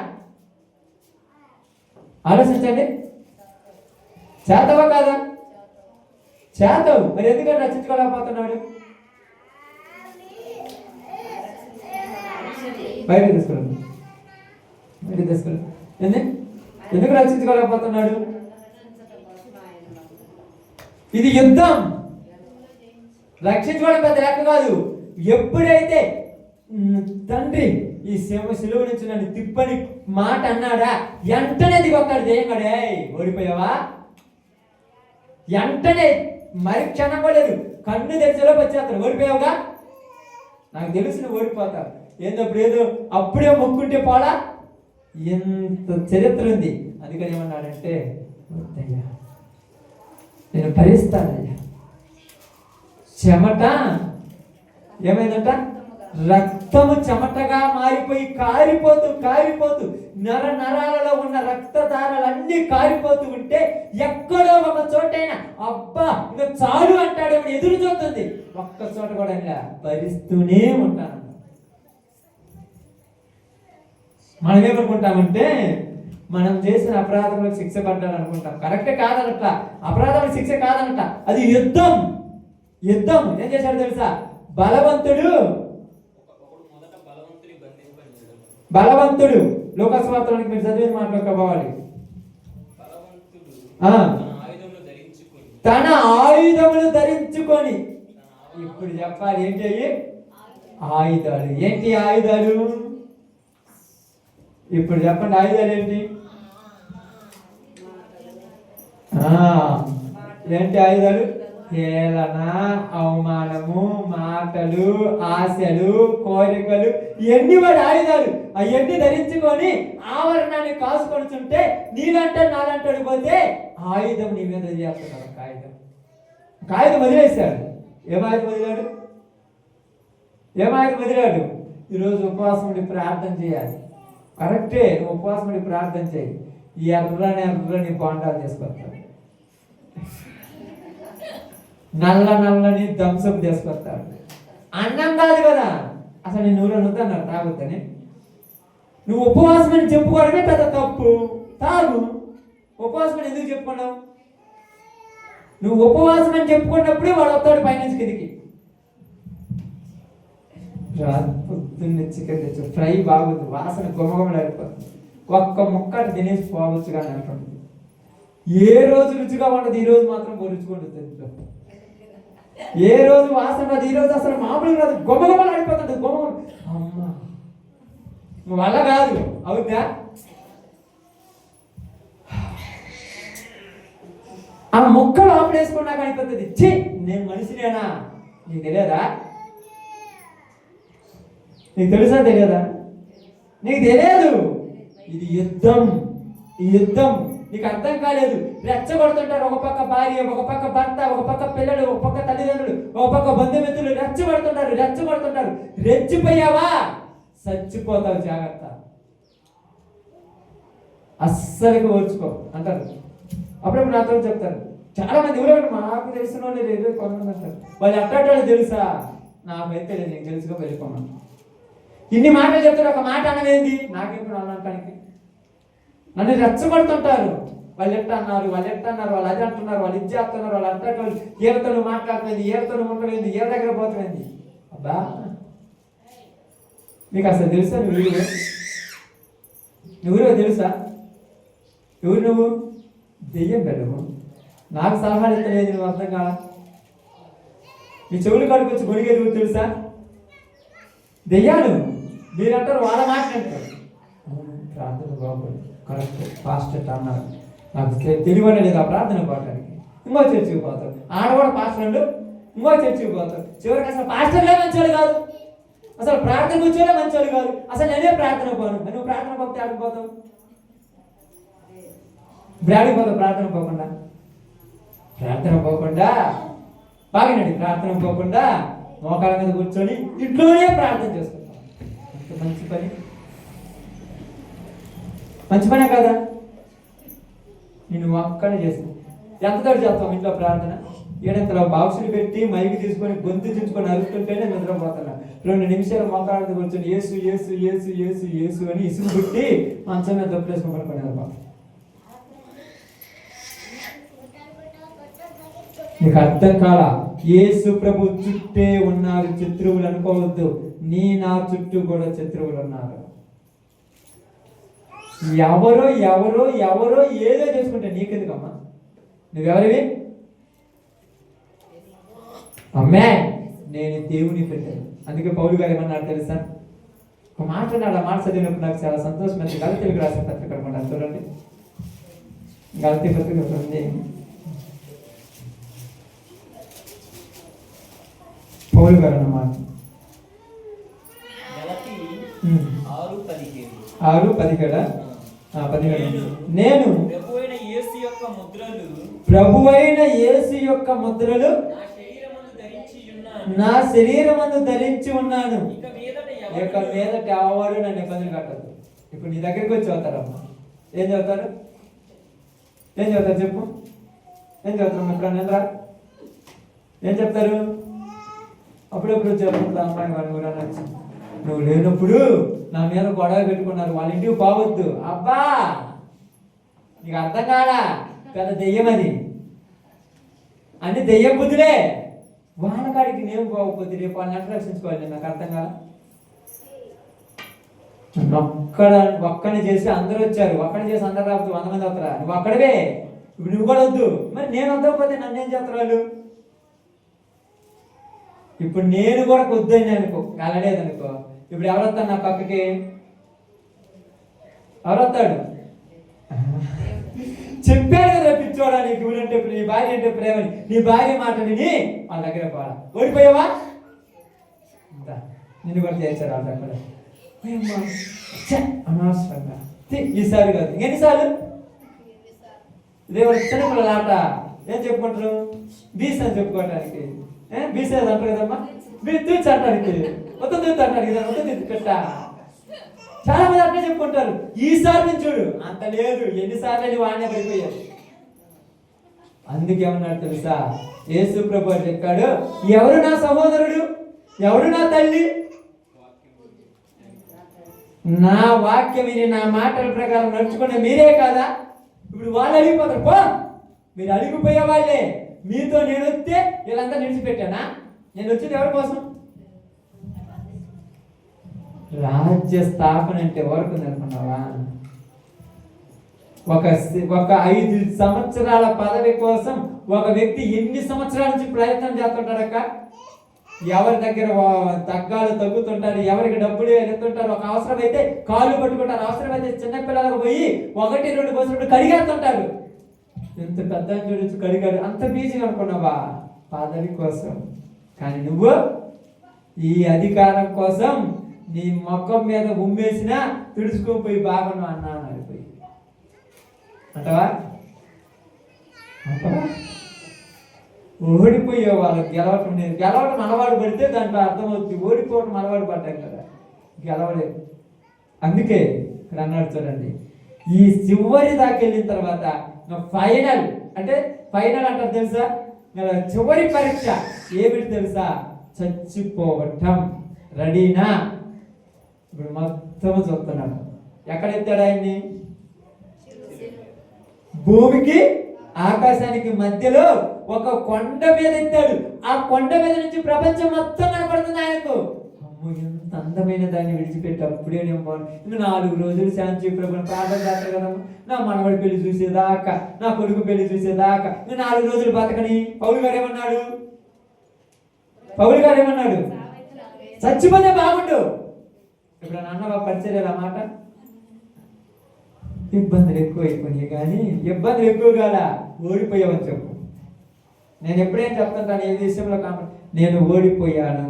ఆలోచించండి. చేతవా కాదా? చేతవు. మరి ఎందుకంటే రక్షించుకోలేకపోతున్నాడు? బయట తీసుకున్నాడు. ఎందుకు రక్షించుకోలేకపోతున్నాడు? ఇది యుద్ధం. రక్షించుకోవడం పెద్ద లెక్క కాదు. ఎప్పుడైతే తండ్రి ఈ సిలువ నుంచి నన్ను తిప్పని మాట అన్నాడా, వెంటనే దిగొస్తాడు దేయంగాడే. ఓడిపోయావా? వెంటనే మరి క్షణం కూడా లేదు, కన్ను తెరిచేలోకి వచ్చేస్తాడు. ఓడిపోయావుగా, నాకు తెలుసు నువ్వు ఓడిపోతావు. ఏంటప్పుడు ఏదో అప్పుడే మొక్కుంటే పోడా, ఎంత చరిత్ర ఉంది. అందుకని ఏమన్నాడంటే, వద్దయ్యా నేను భరిస్తానయ్యా. చెమట ఏమైందంట, రక్తము చెమటగా మారిపోయి కారిపోతూ నర నరాలలో ఉన్న రక్తధారాలన్నీ కారిపోతూ ఉంటే ఎక్కడో ఒక చోటైనా అబ్బా ఇక చాలు అంటాడేమో ఎదురు చూస్తుంది. ఒక్క చోట కూడా ఇలా భరిస్తూనే ఉంటాను. మనం ఏమనుకుంటామంటే మనం చేసిన అపరాధములకు శిక్ష పడ్డాడు అనుకుంటాం. కరెక్టే కాదనట, అపరాధములకు శిక్ష కాదనట, అది యుద్ధం. ఏం చేశాడు తెలుసా? బలవంతుడు లోకస్వార్థానికి మీరు చదివిన మాటలు కావాలి. తన ఆయుధములు ధరించుకొని, ఇప్పుడు చెప్పాలి ఏంటి ఆయుధాలు. ఏంటి ఆయుధాలు? ఇప్పుడు చెప్పండి, ఆయుధాలు ఏంటి? ఏంటి ఆయుధాలు? హేళన, అవమానము, మాటలు, ఆశలు, కోరికలు, ఇవన్నీ వాడి ఆయుధాలు. అవన్నీ ధరించుకొని ఆవరణాన్ని కాసుకొనిచుంటే నీలంటాడు నాలంటాడు పోతే ఆయుధం నీ మీద చేస్తున్నాడు. కాగితం వదిలేశాడు. ఏమాయుధం వదిలాడు? ఈరోజు ఉపవాసం ఉండి ప్రార్థన చేయాలి. కరెక్టే, నువ్వు ఉపవాసం ఉండి ప్రార్థన చేయి. ఎర్రని బాండాలు చేసుకొస్తాడు. నల్లని దంసపు చేసుకొస్తాడు. అన్నం కాదు కదా, అసలు నేను నూనె వద్దన్నారు తాగొద్దని. నువ్వు ఉపవాసం అని చెప్పుకోవడమే పెద్ద తప్పు. తాగు. ఉపవాసం అని ఎందుకు చెప్పుకున్నావు? నువ్వు ఉపవాసం అని చెప్పుకున్నప్పుడే వాడు వస్తాడు పైనుంచి కిందికి. పొద్దున్న చికెన్ తెచ్చు, ఫ్రై బాగుంది, వాసన గుమగుమలాడిపోతుంది, ఒక్క ముక్క తినేసి పోవచ్చు కానీ అంటుంది. ఏ రోజు రుచిగా ఉండదు, ఈ రోజు మాత్రం రుచిగా. ఏ రోజు వాసన రాదు, ఈ రోజు అసలు మామూలుగా రాదు, గుమగుమలాడిపోతుంది. అమ్మా వల్ల కాదు, అవుద్దా? ఆ మొక్కలు ఆపడేసుకున్నాక అనిపోతుంది, ఛీ నేను మనిషినేనా? నీకు తెలియదా? నీకు తెలుసా తెలియదా? నీకు తెలియదు. ఇది యుద్ధం. ఈ యుద్ధం నీకు అర్థం కాలేదు. రెచ్చగొడుతుంటారు. ఒక పక్క భార్య, ఒక పక్క భర్త, ఒక పక్క పిల్లలు, ఒక పక్క తల్లిదండ్రులు, ఒక పక్క బంధుమిత్రులు రెచ్చగొడుతుంటారు. రెచ్చిపోయావా చచ్చిపోతావు, జాగ్రత్త. అస్సలుగా ఓర్చుకో అంటారు. అప్పుడప్పుడు నాతో చెప్తారు చాలా మంది. ఎవరు మాకు తెలిసిన వాళ్ళు లేదు, కొంతమంది అంటారు. వాళ్ళు అట్టాడు తెలుసా? నాకైతే నీకు తెలుసుగా వెళ్ళిపోమని ఇన్ని మాటలు చెప్తారు. ఒక మాట అనవేంది నాకెప్పుడు అనడానికి? నన్ను రెచ్చగొడుతుంటారు. వాళ్ళు ఎట్ట అన్నారు, వాళ్ళు అది అంటున్నారు, వాళ్ళు ఇది చేస్తున్నారు, వాళ్ళు అంటారు, ఏళ్ళతో మాట్లాడుతుంది, ఏళ్ళతో ఉండలేదు, ఏ దగ్గర పోతుంది. అబ్బా మీకు అసలు తెలుసా? నువ్వు తెలుసా? ఎవరు నువ్వు? దెయ్యం పెట్టవు. నాకు సలహాలు ఇస్తలేదు, నువ్వు అర్థం కాదా? మీ చెవులు కాడికి వచ్చి గొడిగేది నువ్వు తెలుసా? దెయ్యాలు. మీరంటారు వాళ్ళ మాట్లాడతారు. ప్రార్థన బాగుంది, కరెక్ట్, పాస్టర్ అన్నారు. నాకు తెలియనే లేదు ఆ ప్రార్థన పోవటానికి. ఇంకో చర్చికి పోతారు. ఆడవాడు పాస్టర్లు ఇంకో చర్చికి పోతారు. చివరికి అసలు పాస్టర్లే మంచోళ్ళు కాదు, అసలు ప్రార్థన కూర్చోలే మంచోళ్ళు కాదు. అసలు నేనే ప్రార్థన పోను. నువ్వు ప్రార్థన పోతే ఆడిపోతావు, బ్రాడిపోతావు. ప్రార్థన పోకుండా బాగానండి. ప్రార్థన పోకుండా మోకాళ్ళ మీద కూర్చొని ఇంట్లోనే ప్రార్థన చేసుకుంటాం. మంచి పనే కదా? నేను ఒక్కడే చేస్తాను. ఎంతతో చేస్తాం ఇంట్లో ప్రార్థన? ఏడంతలో బాక్సులు పెట్టి మైకి తీసుకొని గొంతు చించుకొని అరుస్తుంటేనే నిద్రపోతున్నా. 2 నిమిషాలు మోకాళ్ళ కూర్చొని యేసు యేసు యేసు యేసు యేసు అని ఇసుగు పుట్టి మంచం మీద దొప్పేసుకొని పడుకునేది. నీకు అర్థం కాల. యేసు ప్రభు చుట్టే ఉన్నారు శత్రువులు అనుకోవద్దు. నా చుట్టూ కూడా శత్రువులు ఉన్నారు. ఎవరో ఎవరో ఎవరో ఏదో చేసుకుంటే నీకెందుకమ్మా? నువ్వెవరివి? అమ్మే, నేను దేవుని పెట్టాను. అందుకే పౌలు గారు ఏమన్నారు తెలుసా? ఒక మాట అన్నాడు. ఆ మాట చదివినప్పుడు నాకు చాలా సంతోషం. గలతీలకు రాసిన పత్రిక అనుకుంటాను, చూడండి. గలతీ పత్రిక ఉంది. పౌలు గారు అన్నమాట 6:17 నేను ప్రభువైన యేసు యొక్క ముద్రలు నా శరీరమందు ధరించి ఉన్నాను. ఇక మీదట ఎవరు నన్ను ఇబ్బందులు కట్టదు. ఇప్పుడు నీ దగ్గరికి వచ్చి చదువుతారమ్మా. ఏం చదువుతారు? చెప్పు. ఏం చదువుతారు? ఎప్పుడన్నా ఏం చెప్తారు? అప్పుడప్పుడు చెప్తా అమ్మాయి వాళ్ళు కూడా నచ్చి, నువ్వు లేనప్పుడు నా మీద గొడవ పెట్టుకున్నారు, వాళ్ళ ఇంటికి పోవద్దు. అబ్బా, నీకు అర్థం కాదా? పెద్ద దెయ్యం అది. అన్ని దెయ్యం బుద్ధులే. వాళ్ళ కాడికి నేను పోకపోతే రేపు వాళ్ళని రక్షించుకోవాలి. నాకు అర్థం కాదా? ఒక్కని చేసి అందరూ వచ్చారు. ఒక్కని చేసి అందరు రావద్దు, 100 మంది అవుతారా? నువ్వు అక్కడవే. ఇప్పుడు నువ్వు కూడా వద్దు. మరి నేను వద్దకపోతే నన్ను ఏం చేస్తారు వాళ్ళు? ఇప్పుడు నేను కూడా వద్దని అనుకో, వెళ్ళలేదనుకో, ఇప్పుడు ఎవరు వస్తాడు నా పక్కకి? ఎవరు వస్తాడు? చెప్పాడు కదా పిచ్చోడా, నీకు ఊరంటే నీ భార్య అంటే ప్రేమని. నీ భార్య మాట విని వాళ్ళ దగ్గర పోవాలా? ఓడిపోయావా? నిన్ను కూడా చేర్చారు వాళ్ళ దగ్గర. అనవసరంగా ఈసారి కాదు, ఎన్నిసార్లు? దేవుడు చిన్నపిల్లల ఆట ఏం చెప్పుకుంటారు? బీస్ అని చెప్పుకోవటానికి. బీస్ అంటారు కదమ్మా, తూచి అంటానికి, మొత్తం తూచి అంటారు కదా, మొత్తం తూచి పెట్ట. చాలా మంది అట్లా చెప్పుకుంటారు. ఈసారి నుంచి చూడు, అంత లేదు. ఎన్నిసార్లు వాడినే పడిపోయారు. అందుకేమన్నాడు తెలుసా? యేసు ప్రభు చెప్పాడు, ఎవరు నా సహోదరుడు, ఎవరు నా తల్లి? నా వాక్యం విని నా మాటల ప్రకారం నడుచుకునే మీరే కాదా? ఇప్పుడు వాళ్ళు అడిగిపోతారు. పో, మీరు అడిగిపోయే వాళ్ళే. మీతో నేను వస్తే వీళ్ళంతా నిలిచిపెట్టానా? నేను వచ్చింది ఎవరి కోసం? రాజ్య స్థాపన అంటే ఎవరికి అనుకున్నావా? ఒక 5 సంవత్సరాల పదవి కోసం ఒక వ్యక్తి ఎన్ని సంవత్సరాల నుంచి ప్రయత్నం చేస్తుంటాడక్క? ఎవరి దగ్గర తగ్గాలు తగ్గుతుంటారు, ఎవరికి డబ్బులు ఎత్తుంటారు. ఒక అవసరం అయితే కాళ్ళు పట్టుకుంటారు, అవసరమైతే చిన్నపిల్లలకు పోయి 1-2 కోసినప్పుడు కడిగేస్తుంటారు. ఎంత పెద్ద చూడొచ్చు, కడిగాడు. అంత బీజీ అనుకున్నావా? పదవి కోసం. కానీ నువ్వు ఈ అధికారం కోసం నీ మొక్కం మీద ఉమ్మేసినా తుడుచుకోపోయి బాగున్నావు అన్నాను అయిపోయి అంటవా? ఓడిపోయే వాళ్ళకి గెలవటం లేదు. గెలవటం అలవాటు పడితే దాంట్లో అర్థమవుతుంది. ఓడిపోవటం అలవాటు పడ్డాం కదా, గెలవలేదు. అందుకే ఇక్కడ అన్నాడు చూడండి, ఈ చివరి దాకా వెళ్ళిన తర్వాత ఫైనల్ అంటే ఫైనల్ అంటారు తెలుసా? చివరి పరీక్ష ఏమిటి తెలుసా? చచ్చిపోవటం. రెడీనా? ఇప్పుడు మొత్తం చూస్తున్నాడు. ఎక్కడ ఎత్తాడు ఆయన్ని? భూమికి ఆకాశానికి మధ్యలో ఒక కొండ మీద ఎత్తాడు. ఆ కొండ మీద నుంచి ప్రపంచం మొత్తం కనపడుతుంది ఆయనకు. అమ్మో, ఎంత అందమైన దాన్ని విడిచిపెట్టి అప్పుడే నేను 4 రోజులు శాంతి ప్రభుని ప్రార్థన చేస్తారు కదమ్మా. నా మనవడి పెళ్లి చూసేదాకా, నా కొడుకు పెళ్లి చూసేదాకా 4 రోజులు బతకని పౌలు గారు ఏమన్నాడు? చచ్చిపోతే బాగుండు. ఇప్పుడు అన్నవా పరిచర్యలు ఆ మాట? ఇబ్బందులు ఎక్కువ అయిపోయినాయి, కానీ ఇబ్బందులు ఎక్కువ కాదా? ఓడిపోయావని చెప్పు. నేను ఎప్పుడేం చెప్తాను ఏ విషయంలో నేను ఓడిపోయాను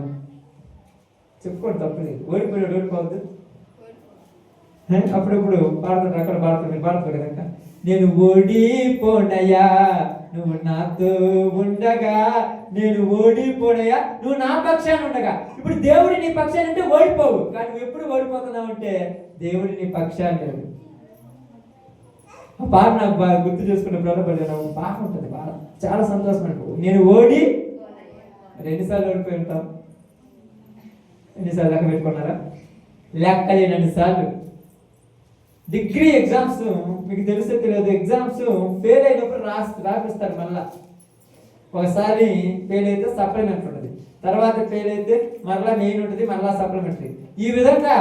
చెప్పుకోండి, తప్పలేదు. ఓడిపోయాడు, ఓడిపోవద్దు. అప్పుడప్పుడు పాడుతుంటారు, అక్కడ పాడుతుంది, మీరు పాడుతారు కనుక. నేను ఓడిపోనయ్యా నువ్వు నాతో ఉండగా, నేను ఓడిపోనయ్యా నువ్వు నా పక్షాన్ని ఉండగా. ఇప్పుడు దేవుడి నీ పక్షాన్ని అంటే ఓడిపోవు, కానీ నువ్వు ఎప్పుడు ఓడిపోతున్నావు అంటే దేవుడి నీ పక్షాన్ని లేదు. ఆ పాట నాకు బాగా గుర్తు చేసుకునే ప్రారంభం బాగుంటుంది, బాగా చాలా సంతోషం అనుకో. నేను ఓడి 2 సార్లు ఓడిపోయి ఉంటాం. ఎన్నిసార్లు లెక్క పెట్టుకున్నారా? లెక్కలేనన్ని సార్లు. డిగ్రీ ఎగ్జామ్స్ మీకు తెలిసే తెలియదు, ఎగ్జామ్స్ ఫెయిల్ అయినప్పుడు రాపిస్తారు. మళ్ళా ఒకసారి ఫెయిల్ అయితే సప్లిమెంట్ ఉంటుంది, తర్వాత ఫెయిల్ అయితే మరలా మెయిన్ ఉంటుంది, మరలా సప్లిమెంటరీ. ఈ విధంగా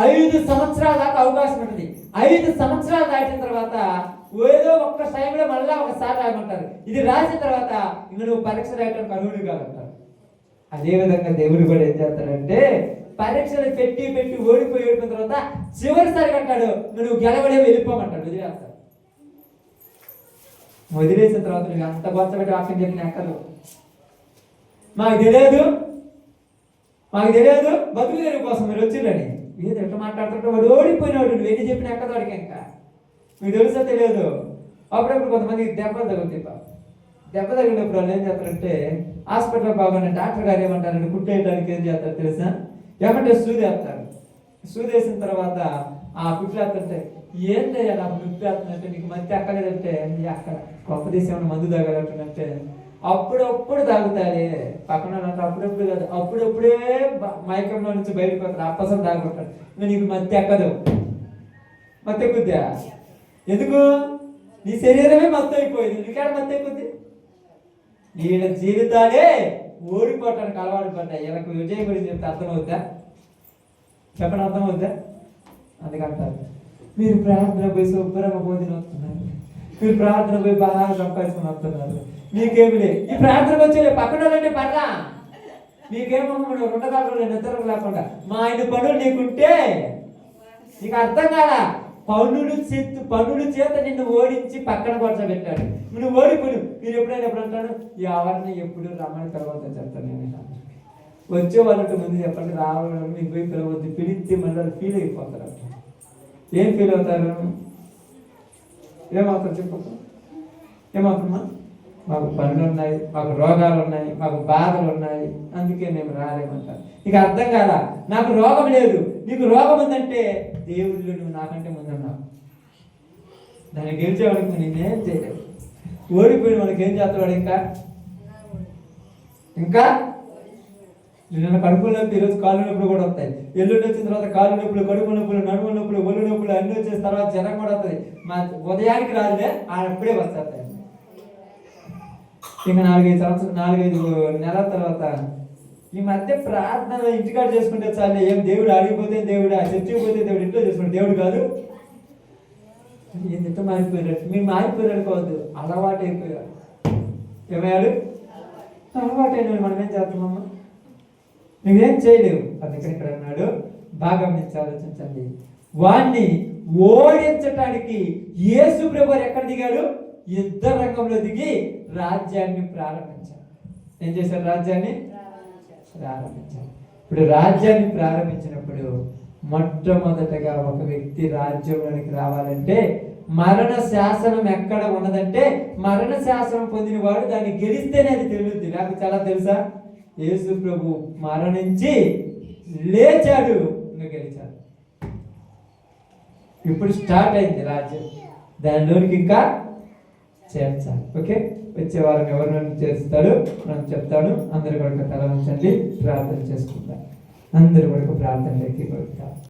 5 సంవత్సరాల దాకా అవకాశం ఉంటుంది. 5 సంవత్సరాలు దాటిన తర్వాత ఏదో ఒక్క టైంలో మళ్ళా ఒకసారి రాయమంటారు. ఇది రాసిన తర్వాత ఇంక నువ్వు పరీక్ష రాయటానికి అర్హుడు కాదంటారు. అదే విధంగా దేవుడు కూడా ఏం చేస్తాడంటే పరీక్షలు పెట్టి ఓడిపోయిన తర్వాత చివరిసారి అంటాడు నువ్వు గెలవడే వెళ్ళిపోమంటాడు, వదిలేస్తాడు. వదిలేసిన తర్వాత నువ్వు అంత గొప్పటి వాక్యం చెప్పిన ఎక్కదు. మాకు తెలియదు బతుకు తెరువు కోసం మీరు వచ్చిందని ఏదో ఎట్లా మాట్లాడుతుంటే వాడు ఓడిపోయినాడు, నువ్వు ఎన్ని చెప్పిన ఎక్కదు వాడికి. ఇంకా మీకు తెలుసా తెలియదు. అప్పుడప్పుడు కొంతమందికి దెబ్బలు తగులుతాయి. దెబ్బ తగిలినప్పుడు వాళ్ళు ఏం చేస్తారంటే హాస్పిటల్లో బాగున్న డాక్టర్ గారు ఏమంటారంటే కుట్టేయడానికి ఏం చేస్తారు తెలుసా, ఏమంటే సూది వేస్తారు. సూది వేసిన తర్వాత ఆ కుట్లు వేస్తుంటే ఏంటయ్యా నాకు నొప్పి వేస్తుందంటే నీకు మధ్య అక్కలేదంటే అక్కడ గొప్ప దేశం ఏమైనా మందు తాగలంటే అప్పుడప్పుడు తాగుతాడే పక్కన అప్పుడప్పుడు కాదు, అప్పుడప్పుడే మైకంలో నుంచి బయటకు వస్తారు, అప్పసం తాగుతాడు. నీకు మధ్య ఎక్కదు, మత్తు ఎక్కుద్దా? ఎందుకు? నీ శరీరమే మత్తు అయిపోయింది, నీకేడ మత్తు అయిపోద్ది? వీళ్ళ జీవితాలే ఓడిపోవటానికి అలవాటు పడ్డాయి. వీళ్ళకి విజయం గురించి చెప్తే అర్థమవుద్దా? చెప్పండి, అర్థమవుద్దా? అందుకంటారు మీరు ప్రార్థన పోయి శుభ్రంగా భోజనం వస్తున్నారు, మీరు ప్రార్థన పోయి బాగా సంపాదించుకుని వస్తున్నారు, మీకేమి లే ఈ ప్రార్థనకు వచ్చే పక్కన వాళ్ళంటే పర్లా మీకేమో ఉండగలరు నిద్ర లేకుండా మా ఆయన పనులు నీకుంటే నీకు అర్థం కాదా? పనులు చేత నిన్ను ఓడించి పక్కన కూర్చోబెట్టాడు. నువ్వు ఓడిపోయి మీరు ఎప్పుడైనా ఎప్పుడు అంటాను ఎవరిని ఎప్పుడు రమ్మని పిలవద్దు చెప్తాను. నేను వచ్చే వాళ్ళకి ముందు చెప్పండి, రావాలి మీకు పోయి పిలవద్దు, పిలిస్తే మళ్ళీ ఫీల్ అయిపోతారు. ఏం ఫీల్ అవుతారు? ఏమవుతారు చెప్పు, ఏమవుతుందమ్మా? మాకు పనులు ఉన్నాయి, మాకు రోగాలు ఉన్నాయి, మాకు బాధలు ఉన్నాయి, అందుకే మేము రాలేమంటారు. నీకు అర్థం కాదా? నాకు రోగం లేదు, నీకు రోగం ఉందంటే దేవుళ్ళు నువ్వు నాకంటే ముందున్నావు. దాన్ని గెలిచేవాడికి నేనేం చేయలేదు. ఓడిపోయిన వాడికి ఏం చేస్తాడు? ఇంకా నిన్న కడుపుల నొప్పి, ఈరోజు కాళ్ళు నొప్పులు కూడా వస్తాయి. ఎల్లుండి వచ్చిన తర్వాత కాళ్ళు నొప్పులు, కడుపు నొప్పులు, నడుము నొప్పులు, ఒళ్ళు నొప్పులు అన్నీ వచ్చేసిన తర్వాత జ్వరం కూడా వస్తుంది. మా ఉదయానికి రాదులే అప్పుడే వస్తాయి. ఇంకా 4-5 నెలల తర్వాత ఈ మధ్య ప్రార్థన ఇంటికాడ చేసుకుంటే చాలే, ఏం దేవుడు అడిగిపోతే దేవుడు, ఆ చర్చికి పోతే దేవుడు, ఇంట్లో చేసుకుంటే దేవుడు కాదు. ఎంత మారిపోయారు? మీరు మారిపోయారు కావద్దు, అలవాటు అయిపోయారు. ఏమయ్యాడు? అలవాటైన మనం ఏం చేస్తున్నామా? నువ్వేం చేయలేవు. అందుకని ఇక్కడ అన్నాడు, బాగా మంచి ఆలోచించండి. వాణ్ణి ఓడించటానికి యేసు ప్రభువు ఎక్కడ దిగాడు? యుద్ధ రంగంలో దిగి రాజ్యాన్ని ప్రారంభించాడు. ఏం చేశారు? రాజ్యాన్ని ప్రారంభించాడు. ఇప్పుడు రాజ్యాన్ని ప్రారంభించినప్పుడు మొట్టమొదటగా ఒక వ్యక్తి రాజ్యంలోనికి రావాలంటే మరణ శాసనం ఎక్కడ ఉన్నదంటే మరణ శాసనం పొందిన వాడు దాన్ని గెలిస్తేనే అది తెలుస్తుంది. నాకు చాలా తెలుసా, యేసు ప్రభు మరణించి లేచాడు, ఇంకా గెలిచాడు. ఇప్పుడు స్టార్ట్ అయింది రాజ్యం, దానిలోనికి ఇంకా చేర్చాలి. ఓకే, వచ్చే వారం ఎవరిని చేస్తాడు మనం చెప్తాడు. అందరి కొరకు తల ఉంచండి, ప్రార్థన చేసుకుంటాం. అందరి కొరకు ప్రార్థనలోకి కొడుతాం.